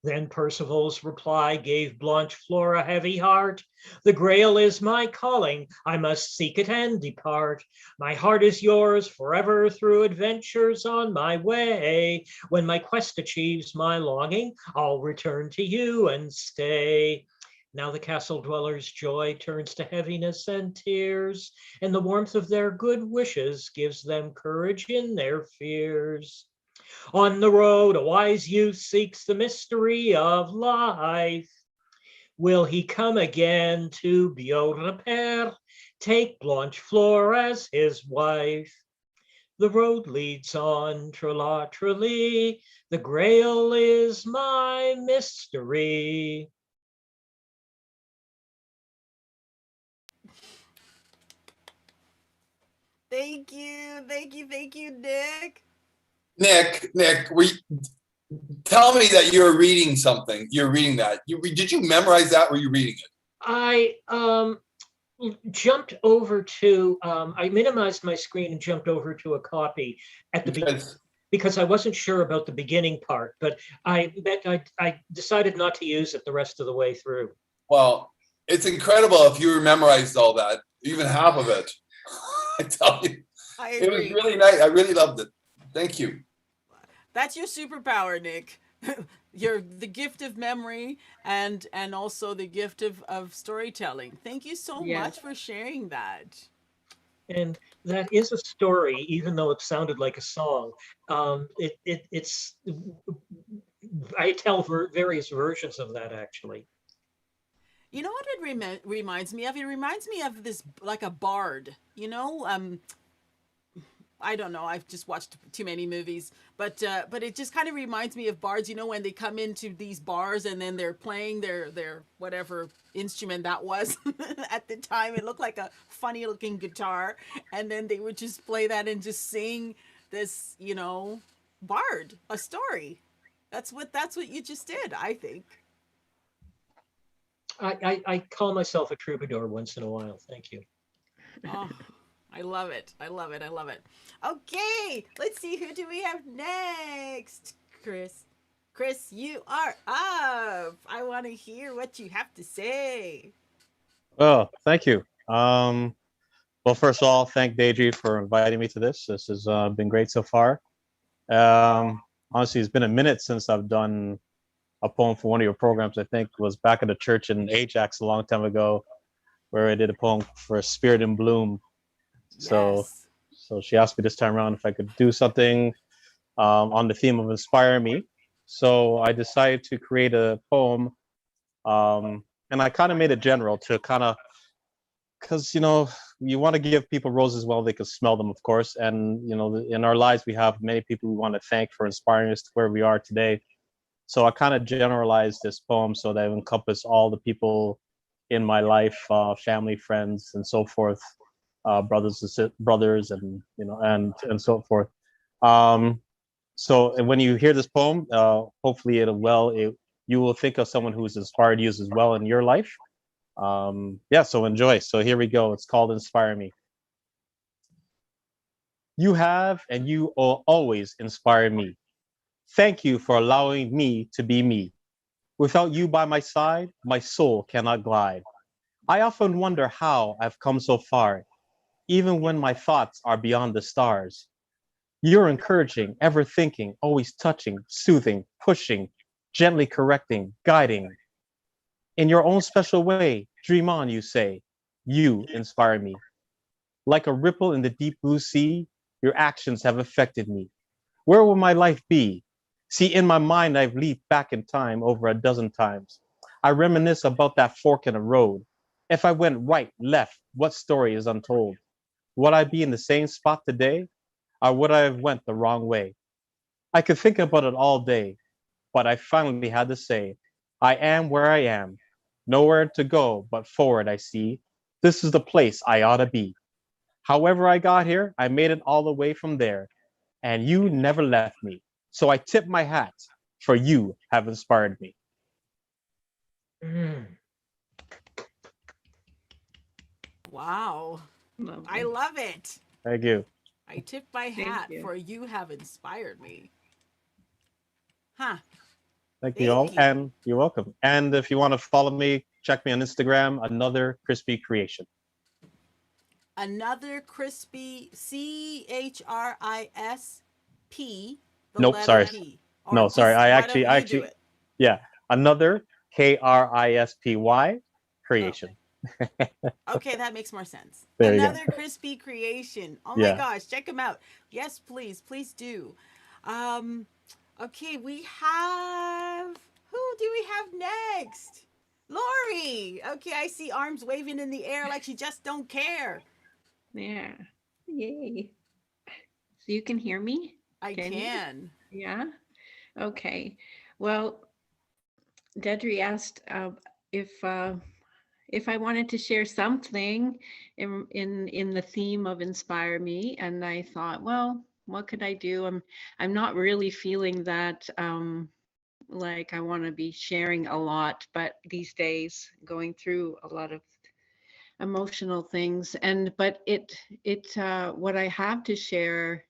Then Percival's reply gave Blanchefleur a heavy heart. The grail is my calling, I must seek it and depart. My heart is yours forever through adventures on my way. When my quest achieves my longing, I'll return to you and stay. Now the castle dwellers' joy turns to heaviness and tears, and the warmth of their good wishes gives them courage in their fears. On the road, a wise youth seeks the mystery of life. Will he come again to Biot-a-Père, take Blanchefleur as his wife? The road leads on, tra-la-tra-lee, the grail is my mystery. Thank you, thank you, thank you, Nick. Nick, tell me that you're reading something. You're reading that. Did you memorize that? Or were you reading it? I jumped over to, I minimized my screen and jumped over to a copy at the beginning because I wasn't sure about the beginning part, but I decided not to use it the rest of the way through. Well, it's incredible if you memorized all that, even half of it. I tell you, it was really nice. I really loved it. Thank you. That's your superpower, Nick. You're the gift of memory and also the gift of storytelling. Thank you so much for sharing that. And that is a story, even though it sounded like a song. It's I tell various versions of that actually. You know what it reminds me of? It reminds me of this, like a bard, you know? I don't know. I've just watched too many movies, but it just kind of reminds me of bards. You know, when they come into these bars and then they're playing their whatever instrument that was at the time. It looked like a funny looking guitar, and then they would just play that and just sing this, you know, bard, a story. That's what you just did, I think. I call myself a troubadour once in a while. Thank you. Oh, I love it. I love it. I love it. Okay, let's see. Who do we have next? Chris. Chris, you are up. I want to hear what you have to say. Oh, thank you. Well, first of all, thank Deidrey for inviting me to this. This has been great so far. Honestly, it's been a minute since I've done a poem for one of your programs. I think it was back at the church in Ajax a long time ago, where I did a poem for Spirit in Bloom. So she asked me this time around if I could do something on the theme of Inspire Me. So I decided to create a poem, and I kind of made it general to kind of, because, you know, you want to give people roses while they can smell them, of course. And, you know, in our lives, we have many people we want to thank for inspiring us to where we are today. So I kind of generalized this poem so that it encompass all the people in my life, family, friends, and so forth, brothers, and, you know, and so forth. So when you hear this poem, hopefully you will think of someone who's inspired you as well in your life. Yeah, so enjoy. So here we go. It's called Inspire Me. You have and you will always inspire me. Thank you for allowing me to be me. Without you by my side, my soul cannot glide. I often wonder how I've come so far, even when my thoughts are beyond the stars. You're encouraging, ever thinking, always touching, soothing, pushing, gently correcting, guiding. In your own special way, dream on, you say. You inspire me. Like a ripple in the deep blue sea, your actions have affected me. Where will my life be? See, in my mind, I've leaped back in time over a dozen times. I reminisce about that fork in the road. If I went right, left, what story is untold? Would I be in the same spot today? or would I have went the wrong way? I could think about it all day, but I finally had to say, I am where I am. Nowhere to go but forward, I see. This is the place I ought to be. However I got here, I made it all the way from there, and you never left me. So I tip my hat, for you have inspired me. Mm. Wow. Lovely. I love it. Thank you. I tip my Thank hat you. for you have inspired me. Huh. Thank you all, Thank you. and you're welcome. And if you want to follow me, check me on Instagram, Another Crispy Creation. Another crispy, CHRISP, the Nope, letter sorry. P. Or No, sorry. just I whatever you do actually, it. yeah, Another KRISPY Creation. Okay, that makes more sense. There you go. Another crispy creation. Oh my Yeah. gosh, check them out. Yes, please do. Okay, we have, who do we have next? Lori. Okay, I see arms waving in the air like she just don't care. Yeah. Yay. So you can hear me? I can. Yeah. Okay. Well, Deidrey asked if I wanted to share something in the theme of inspire me, and I thought, well, what could I do? I'm not really feeling that like I want to be sharing a lot, but these days going through a lot of emotional things, but what I have to share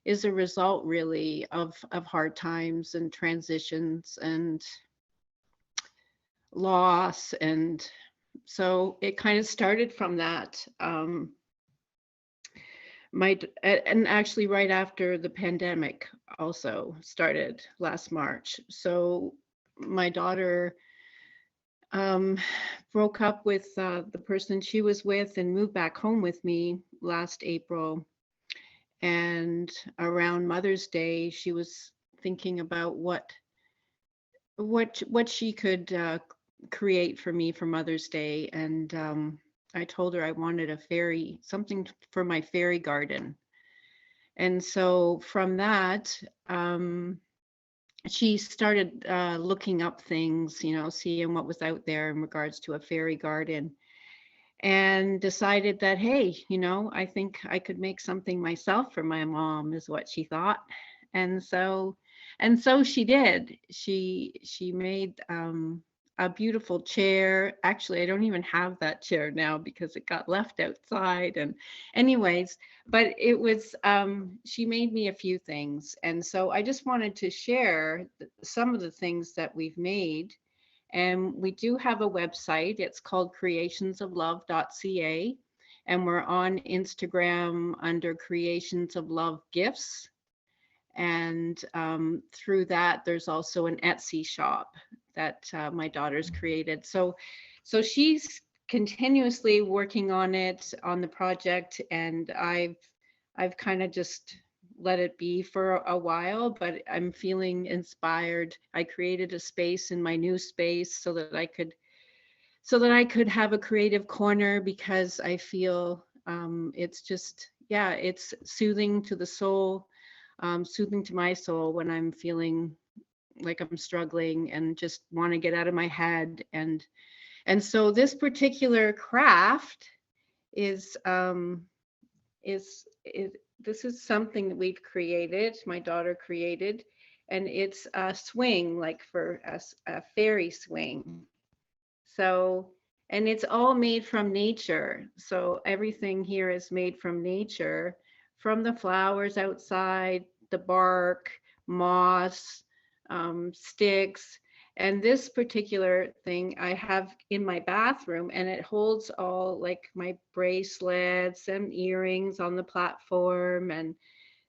is a result really of hard times and transitions and loss. And so it kind of started from that. And actually right after the pandemic also started last March. So my daughter broke up with the person she was with and moved back home with me last April. And around Mother's Day, she was thinking about what she could create for me for Mother's Day. And I told her I wanted something for my fairy garden. And so from that, she started looking up things, seeing what was out there in regards to a fairy garden, and decided that, hey, I think I could make something myself for my mom, is what she thought. And so she did. She made a beautiful chair. Actually, I don't even have that chair now because it got left outside. And anyways, but it was, she made me a few things. And so I just wanted to share some of the things that we've made. And we do have a website. It's called creationsoflove.ca. And we're on Instagram under Creations of Love Gifts. And through that, there's also an Etsy shop that my daughter's created. So she's continuously working on it, on the project, and I've kind of just let it be for a while, but I'm feeling inspired. I created a space in my new space so that I could have a creative corner, because I feel it's just, yeah, it's soothing to the soul, soothing to my soul when I'm feeling like I'm struggling and just want to get out of my head. And so this particular craft is this is something that we've created, my daughter created, and it's a swing, like for a fairy swing. So, and it's all made from nature. So everything here is made from nature, from the flowers outside, the bark, moss, sticks. And this particular thing I have in my bathroom, and it holds all like my bracelets and earrings on the platform. And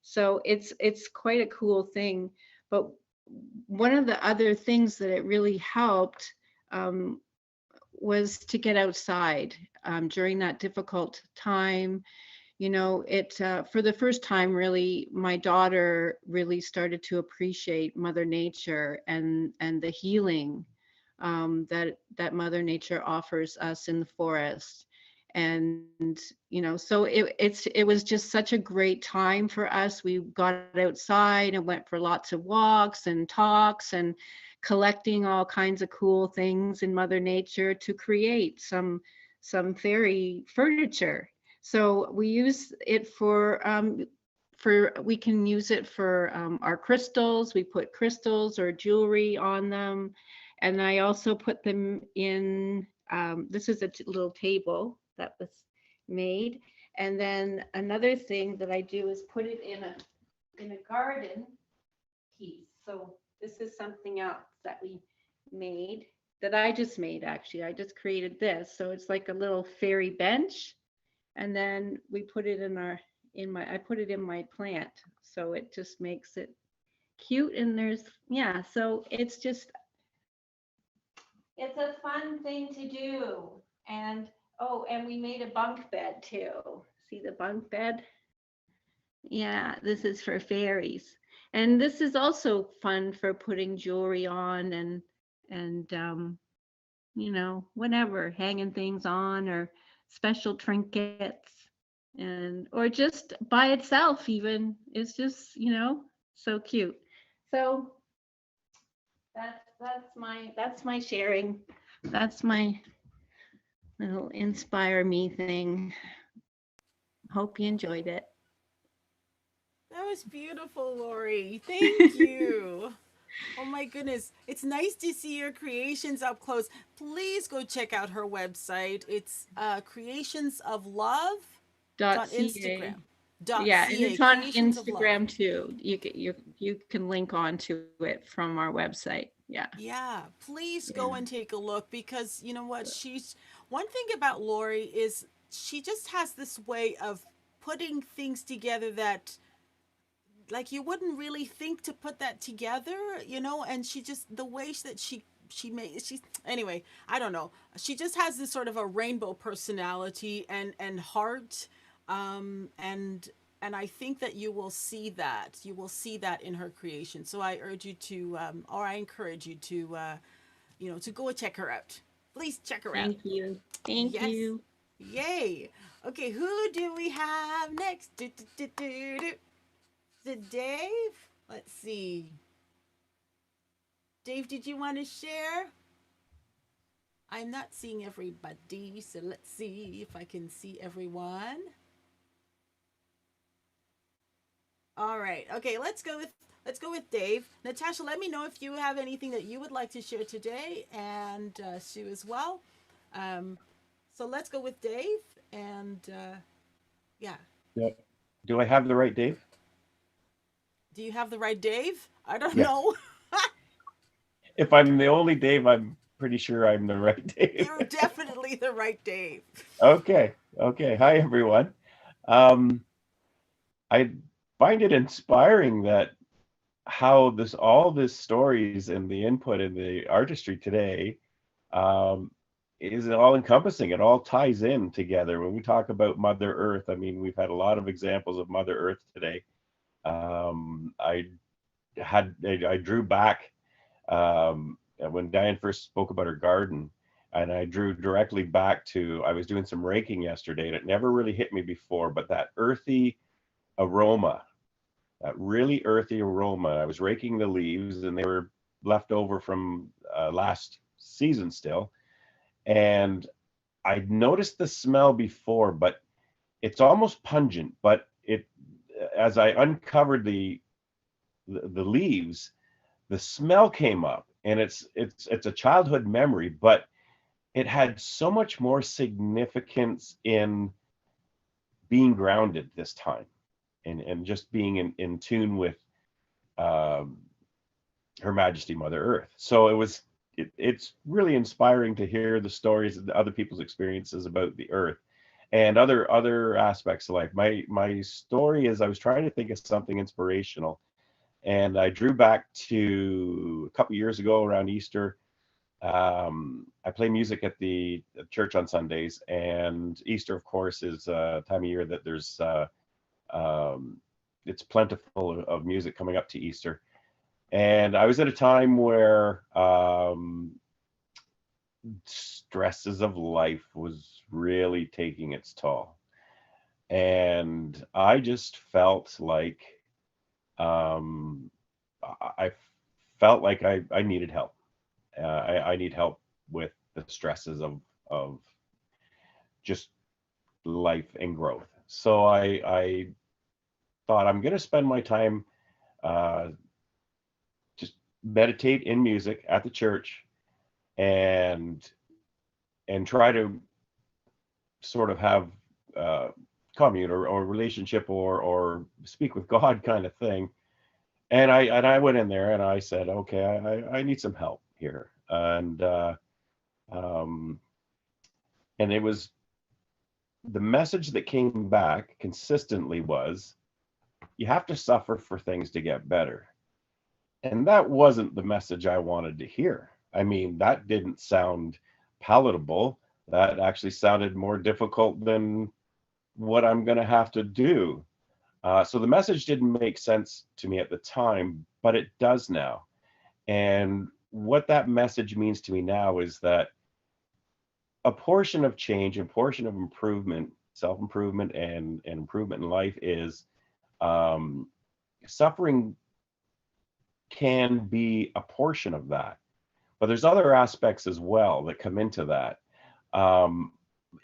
so it's quite a cool thing. But one of the other things that it really helped was to get outside during that difficult time. It for the first time, really, my daughter really started to appreciate Mother Nature and the healing that Mother Nature offers us in the forest. And so it was just such a great time for us. We got outside and went for lots of walks and talks and collecting all kinds of cool things in Mother Nature to create some fairy furniture. So we use it we can use it for our crystals. We put crystals or jewelry on them. And I also put them in, this is a little table that was made. And then another thing that I do is put it in a garden piece. So this is something else that we made, that I just made actually. I just created this. So it's like a little fairy bench. And then we put it I put it in my plant. So it just makes it cute. And so it's a fun thing to do. And and we made a bunk bed too. See the bunk bed? Yeah, this is for fairies. And this is also fun for putting jewelry on and whatever, hanging things on or special trinkets or just by itself even. It's just, so cute. So that's my sharing. That's my little inspire me thing. Hope you enjoyed it. That was beautiful, Lori. Thank you. Oh my goodness. It's nice to see your creations up close. Please go check out her website. It's Creations of Love. .ca. Instagram. Yeah, and .ca, it's on Creations of Love. Instagram too. You can link onto it from our website. Yeah. Yeah, please go and take a look, because you know what? One thing about Lori is she just has this way of putting things together that, like, you wouldn't really think to put that together, and she just, the way that anyway, I don't know. She just has this sort of a rainbow personality and heart, and I think that you will see that. You will see that in her creation. So I urge you to, or I encourage you to, to go check her out. Please check her out. Thank you. Thank you. Yay. Okay, who do we have next? Is it Dave? Let's see. Dave, did you want to share? I'm not seeing everybody, so let's see if I can see everyone. All right. Okay, let's go with Dave. Natasha, let me know if you have anything that you would like to share today, and Sue as well. So let's go with Dave, and yeah. Do I have the right Dave? Do you have the right Dave? I don't know. If I'm the only Dave, I'm pretty sure I'm the right Dave. You're definitely the right Dave. Okay. Hi, everyone. I find it inspiring that how all this stories and the input in the artistry today is all encompassing. It all ties in together. When we talk about Mother Earth, I mean, we've had a lot of examples of Mother Earth today. I drew back when Diane first spoke about her garden, and I drew directly back to, I was doing some raking yesterday, and it never really hit me before, but that earthy aroma, that really earthy aroma. I was raking the leaves, and they were left over from last season still, and I'd noticed the smell before, but it's almost pungent. But as I uncovered the leaves, the smell came up, and it's a childhood memory, but it had so much more significance in being grounded this time, and just being in tune with Her Majesty Mother Earth. So it's really inspiring to hear the stories of other people's experiences about the Earth and other aspects of life. My story is, I was trying to think of something inspirational, and I drew back to a couple years ago around Easter. I play music at the church on Sundays, and Easter, of course, is a time of year that there's it's plentiful of music coming up to Easter. And I was at a time where stresses of life was really taking its toll. And I just felt like I felt like I needed help. I need help with the stresses of just life and growth. So I thought I'm going to spend my time uh, just meditate in music at the church and try to sort of have commune or relationship or speak with God kind of thing. And I went in there and I said, okay, I need some help here. Um, and it was the message that came back consistently was, you have to suffer for things to get better. And that wasn't the message I wanted to hear. I mean, that didn't sound palatable. That actually sounded more difficult than what I'm going to have to do. So the message didn't make sense to me at the time, but it does now. And what that message means to me now is that a portion of change, a portion of improvement, self-improvement and improvement in life is suffering can be a portion of that. But there's other aspects as well that come into that,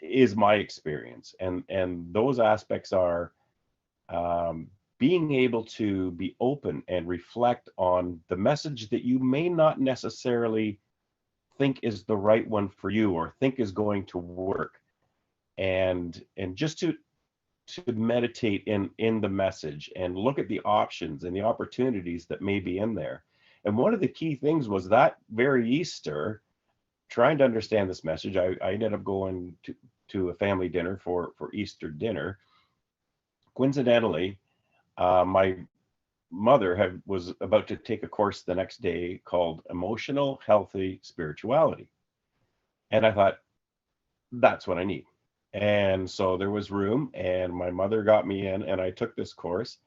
is my experience. And those aspects are being able to be open and reflect on the message that you may not necessarily think is the right one for you or think is going to work. And just to meditate in the message and look at the options and the opportunities that may be in there. And one of the key things was that very Easter, trying to understand this message, I ended up going to a family dinner for Easter dinner. Coincidentally, my mother was about to take a course the next day called Emotional Healthy Spirituality. And I thought, that's what I need. And so there was room, and my mother got me in, and I took this course,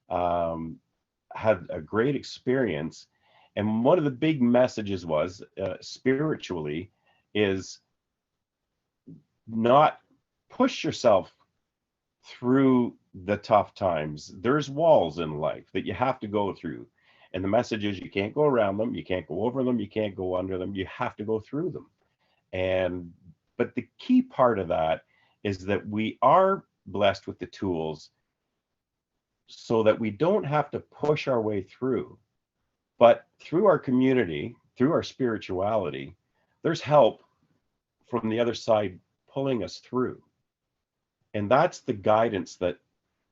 had a great experience. And one of the big messages was spiritually is not push yourself through the tough times. There's walls in life that you have to go through. And the message is, you can't go around them, you can't go over them, you can't go under them, you have to go through them. But the key part of that is that we are blessed with the tools so that we don't have to push our way through. But through our community, through our spirituality, there's help from the other side pulling us through. And that's the guidance that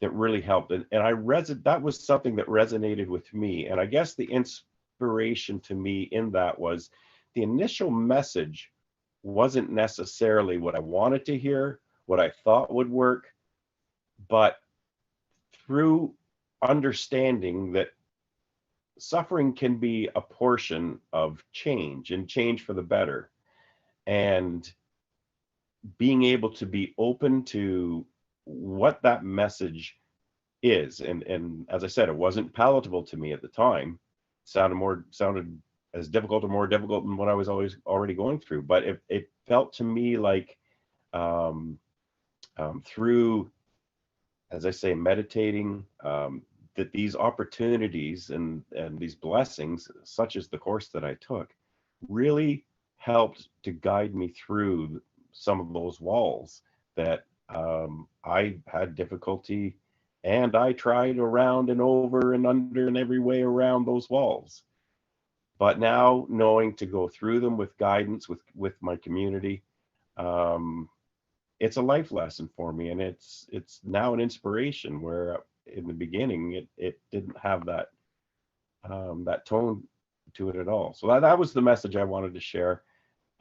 really helped. And that was something that resonated with me. And I guess the inspiration to me in that was the initial message wasn't necessarily what I wanted to hear, what I thought would work, but through understanding that suffering can be a portion of change and change for the better, and being able to be open to what that message is. And as I said, it wasn't palatable to me at the time. Sounded as difficult or more difficult than what I was already going through. But it felt to me like through, as I say, meditating, that these opportunities and these blessings, such as the course that I took, really helped to guide me through some of those walls that I had difficulty, and I tried around and over and under and every way around those walls. But now, knowing to go through them with guidance with my community, it's a life lesson for me, and it's now an inspiration, where in the beginning it didn't have that that tone to it at all. So that was the message I wanted to share.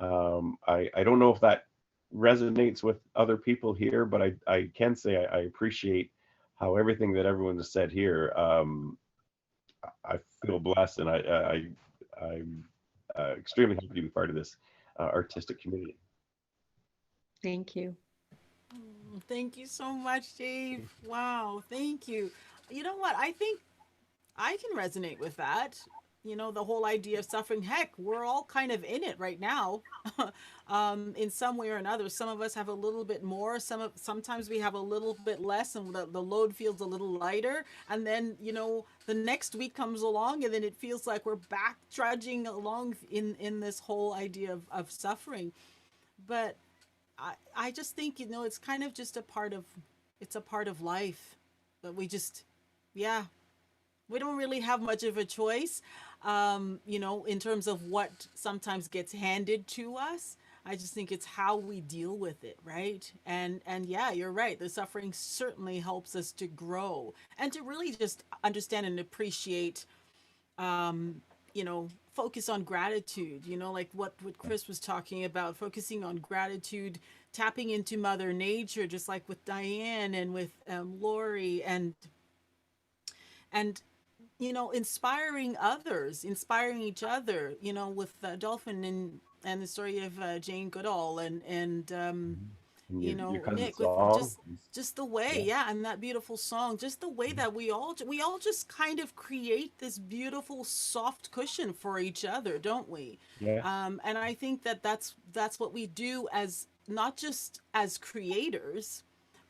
I don't know if that resonates with other people here, but I can say I appreciate how everything that everyone has said here. I feel blessed, and I'm extremely happy to be part of this artistic community. Thank you. Thank you so much, Dave. Wow, thank you. You know what? I think I can resonate with that. the whole idea of suffering. Heck, we're all kind of in it right now, in some way or another. Some of us have a little bit more. Sometimes we have a little bit less, and the load feels a little lighter. And then the next week comes along, and then it feels like we're back trudging along in this whole idea of suffering. But I just think it's kind of just it's a part of life that we just, yeah, we don't really have much of a choice, in terms of what sometimes gets handed to us. I just think it's how we deal with it, right? And yeah, you're right. The suffering certainly helps us to grow and to really just understand and appreciate, focus on gratitude, like what Chris was talking about, focusing on gratitude, tapping into Mother Nature, just like with Diane and with Lori, and inspiring others, inspiring each other, with Dolphin and the story of Jane Goodall and And your cousin Nick, with song. just the way, Yeah. yeah, and that beautiful song, just the way that we all just kind of create this beautiful soft cushion for each other, don't we? Yeah. And I think that that's what we do, as not just as creators,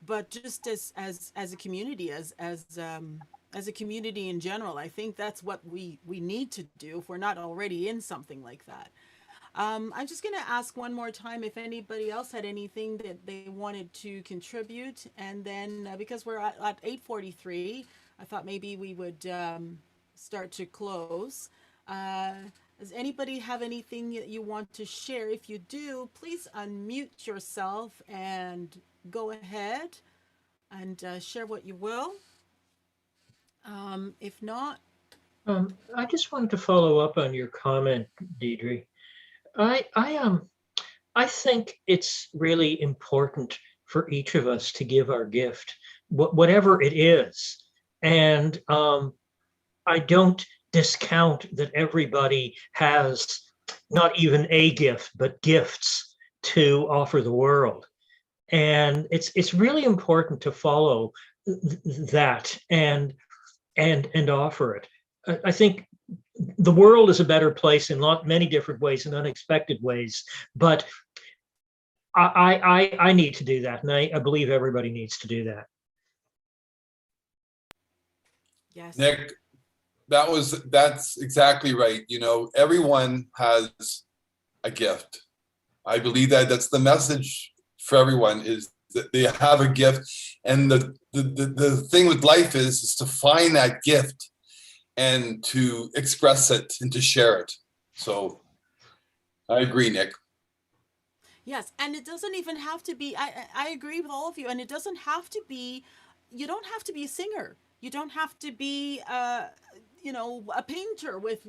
but just as a community, as a community in general. I think that's what we need to do if we're not already in something like that. I'm just going to ask one more time if anybody else had anything that they wanted to contribute, and then because we're at 8:43, I thought maybe we would start to close. Uh, does anybody have anything that you want to share? If you do, please unmute yourself and go ahead and share what you will. If not, I just wanted to follow up on your comment, Deidre. I think it's really important for each of us to give our gift, whatever it is, and I don't discount that everybody has not even a gift, but gifts to offer the world, and it's really important to follow that and offer it. I think the world is a better place in many different ways and unexpected ways, but I need to do that, and I believe everybody needs to do that. yes. Nick, that's exactly right. Everyone has a gift. I believe that that's the message for everyone, is that they have a gift, and the thing with life is to find that gift and to express it and to share it. So I agree, Nick. Yes, and it doesn't even have to be. I agree with all of you, and it doesn't have to be. You don't have to be a singer. You don't have to be, a painter with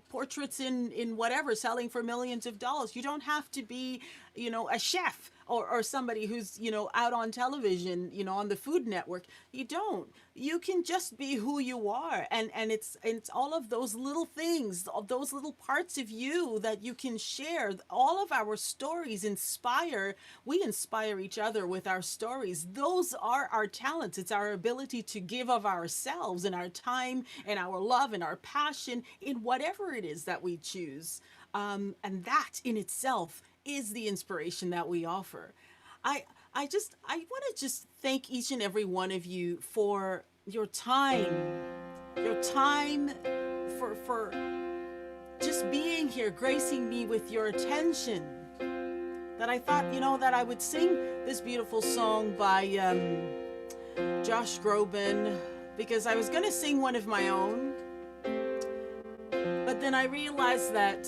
portraits in whatever, selling for millions of dollars. You don't have to be, a chef or somebody who's out on television, on the Food Network. You don't. You can just be who you are, and it's all of those little things, those little parts of you that you can share. All of our stories inspire. We inspire each other with our stories. Those are our talents. It's our ability to give of ourselves and our time and our love and our passion in whatever it is that we choose. And that in itself is the inspiration that we offer. I I want to just thank each and every one of you for your time for just being here, gracing me with your attention. That I thought, that I would sing this beautiful song by Josh Groban, because I was going to sing one of my own, but then I realized that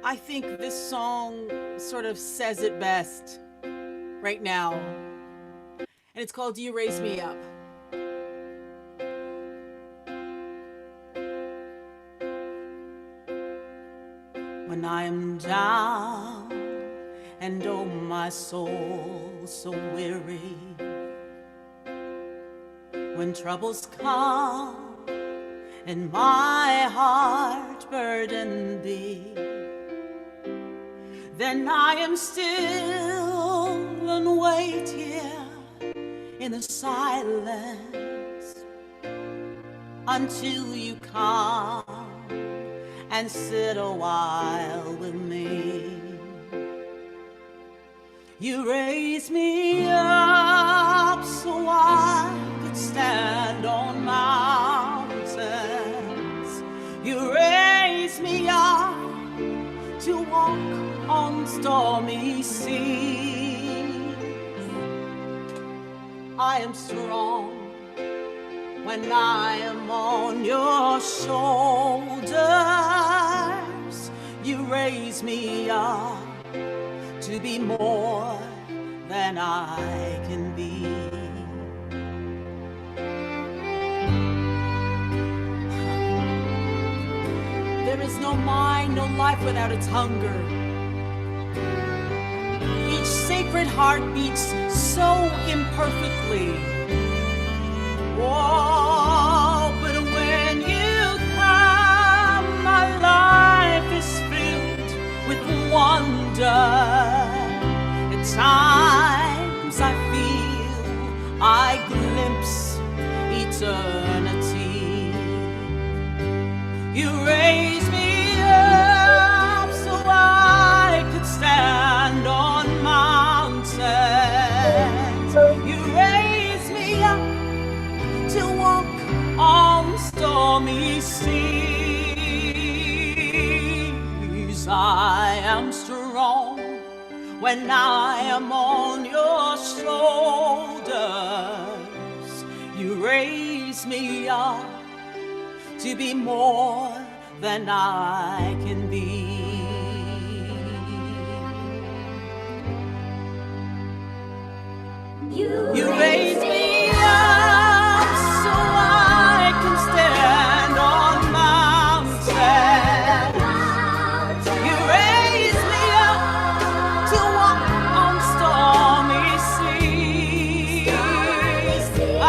I think this song sort of says it best right now. And it's called You Raise Me Up. When I am down and oh my soul so weary, when troubles come and my heart burdened be, then I am still and wait here in the silence until you come and sit a while with me. You raise me up so I could stand on mountains. You raise me up to walk on stormy seas. I am strong when I am on your shoulders. You raise me up to be more than I can be. There is no mind, no life without its hunger. Each sacred heart beats so imperfectly. Oh, but when you come, my life is filled with wonder. At times I feel I glimpse eternity. You raise me up so I could stand on mountains. You raise me up to walk on stormy seas. I am strong when I am on your shoulders. You raise me up to be more than I can be. You raise me up so I can stand on mountains. You raise me up to walk on stormy seas. I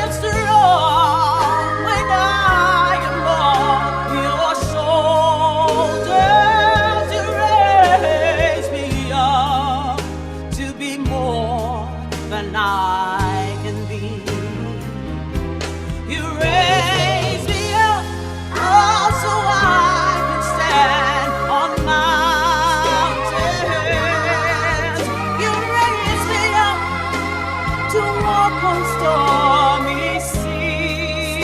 am strong when I am on your shoulders. You raise me up to be more than I can be. You raise me up, oh, so I can stand on mountains. You raise me up to walk on stormy seas.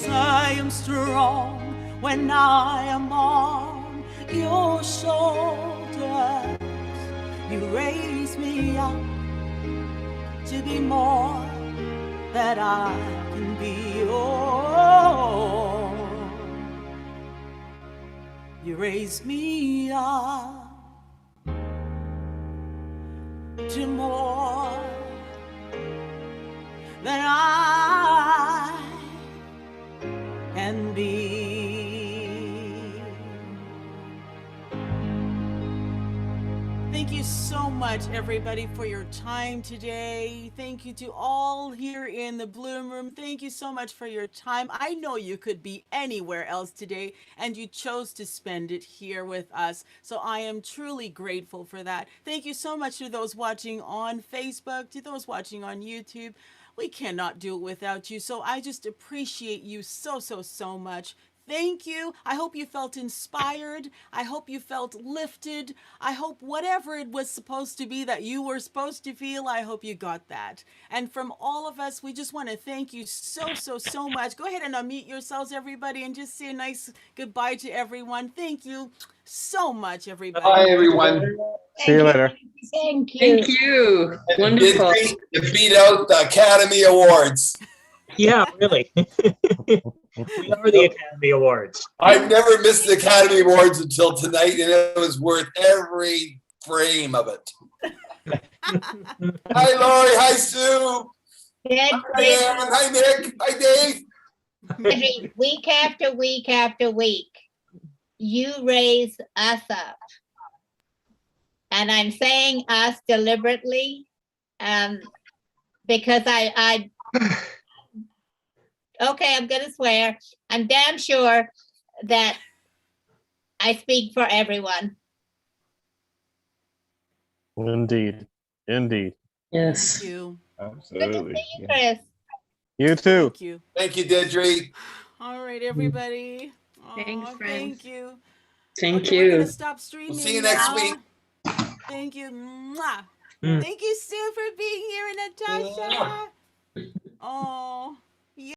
I am strong when I am on your shoulders. You raise me up to be more that I can be. Oh, you raise me up to more than I can be. Thank you so much, everybody, for your time today. Thank you to all here in the Bloom Room. Thank you so much for your time. I know you could be anywhere else today, and you chose to spend it here with us. So I am truly grateful for that. Thank you so much to those watching on Facebook, to those watching on YouTube. We cannot do it without you. So I just appreciate you so, so, so much. Thank you. I hope you felt inspired. I hope you felt lifted. I hope whatever it was supposed to be that you were supposed to feel, I hope you got that. And from all of us, we just want to thank you so, so, so much. Go ahead and unmute yourselves, everybody, and just say a nice goodbye to everyone. Thank you so much, everybody. Bye, everyone. See you later. Thank you. Thank you. Wonderful. You beat out the Academy Awards. Yeah, really. We are the Academy Awards. I've never missed the Academy Awards until tonight, and it was worth every frame of it. Hi, Lori. Hi, Sue. Hi, Ann. Hi, Nick. Hi, Dave. Deidrey, week after week after week, you raise us up. And I'm saying us deliberately because I okay, I'm going to swear. I'm damn sure that I speak for everyone. Indeed. Indeed. Yes. Thank you. Absolutely. See you, Yeah. Chris. You too. Thank you. Thank you, Deidrey. All right, everybody. Thanks, Aw, friends. thank you. Thank Okay, we're gonna you. stop streaming We'll see you next now. week. Thank you. Mwah. Mm. Thank you, Sue, for being here, and Natasha. Oh.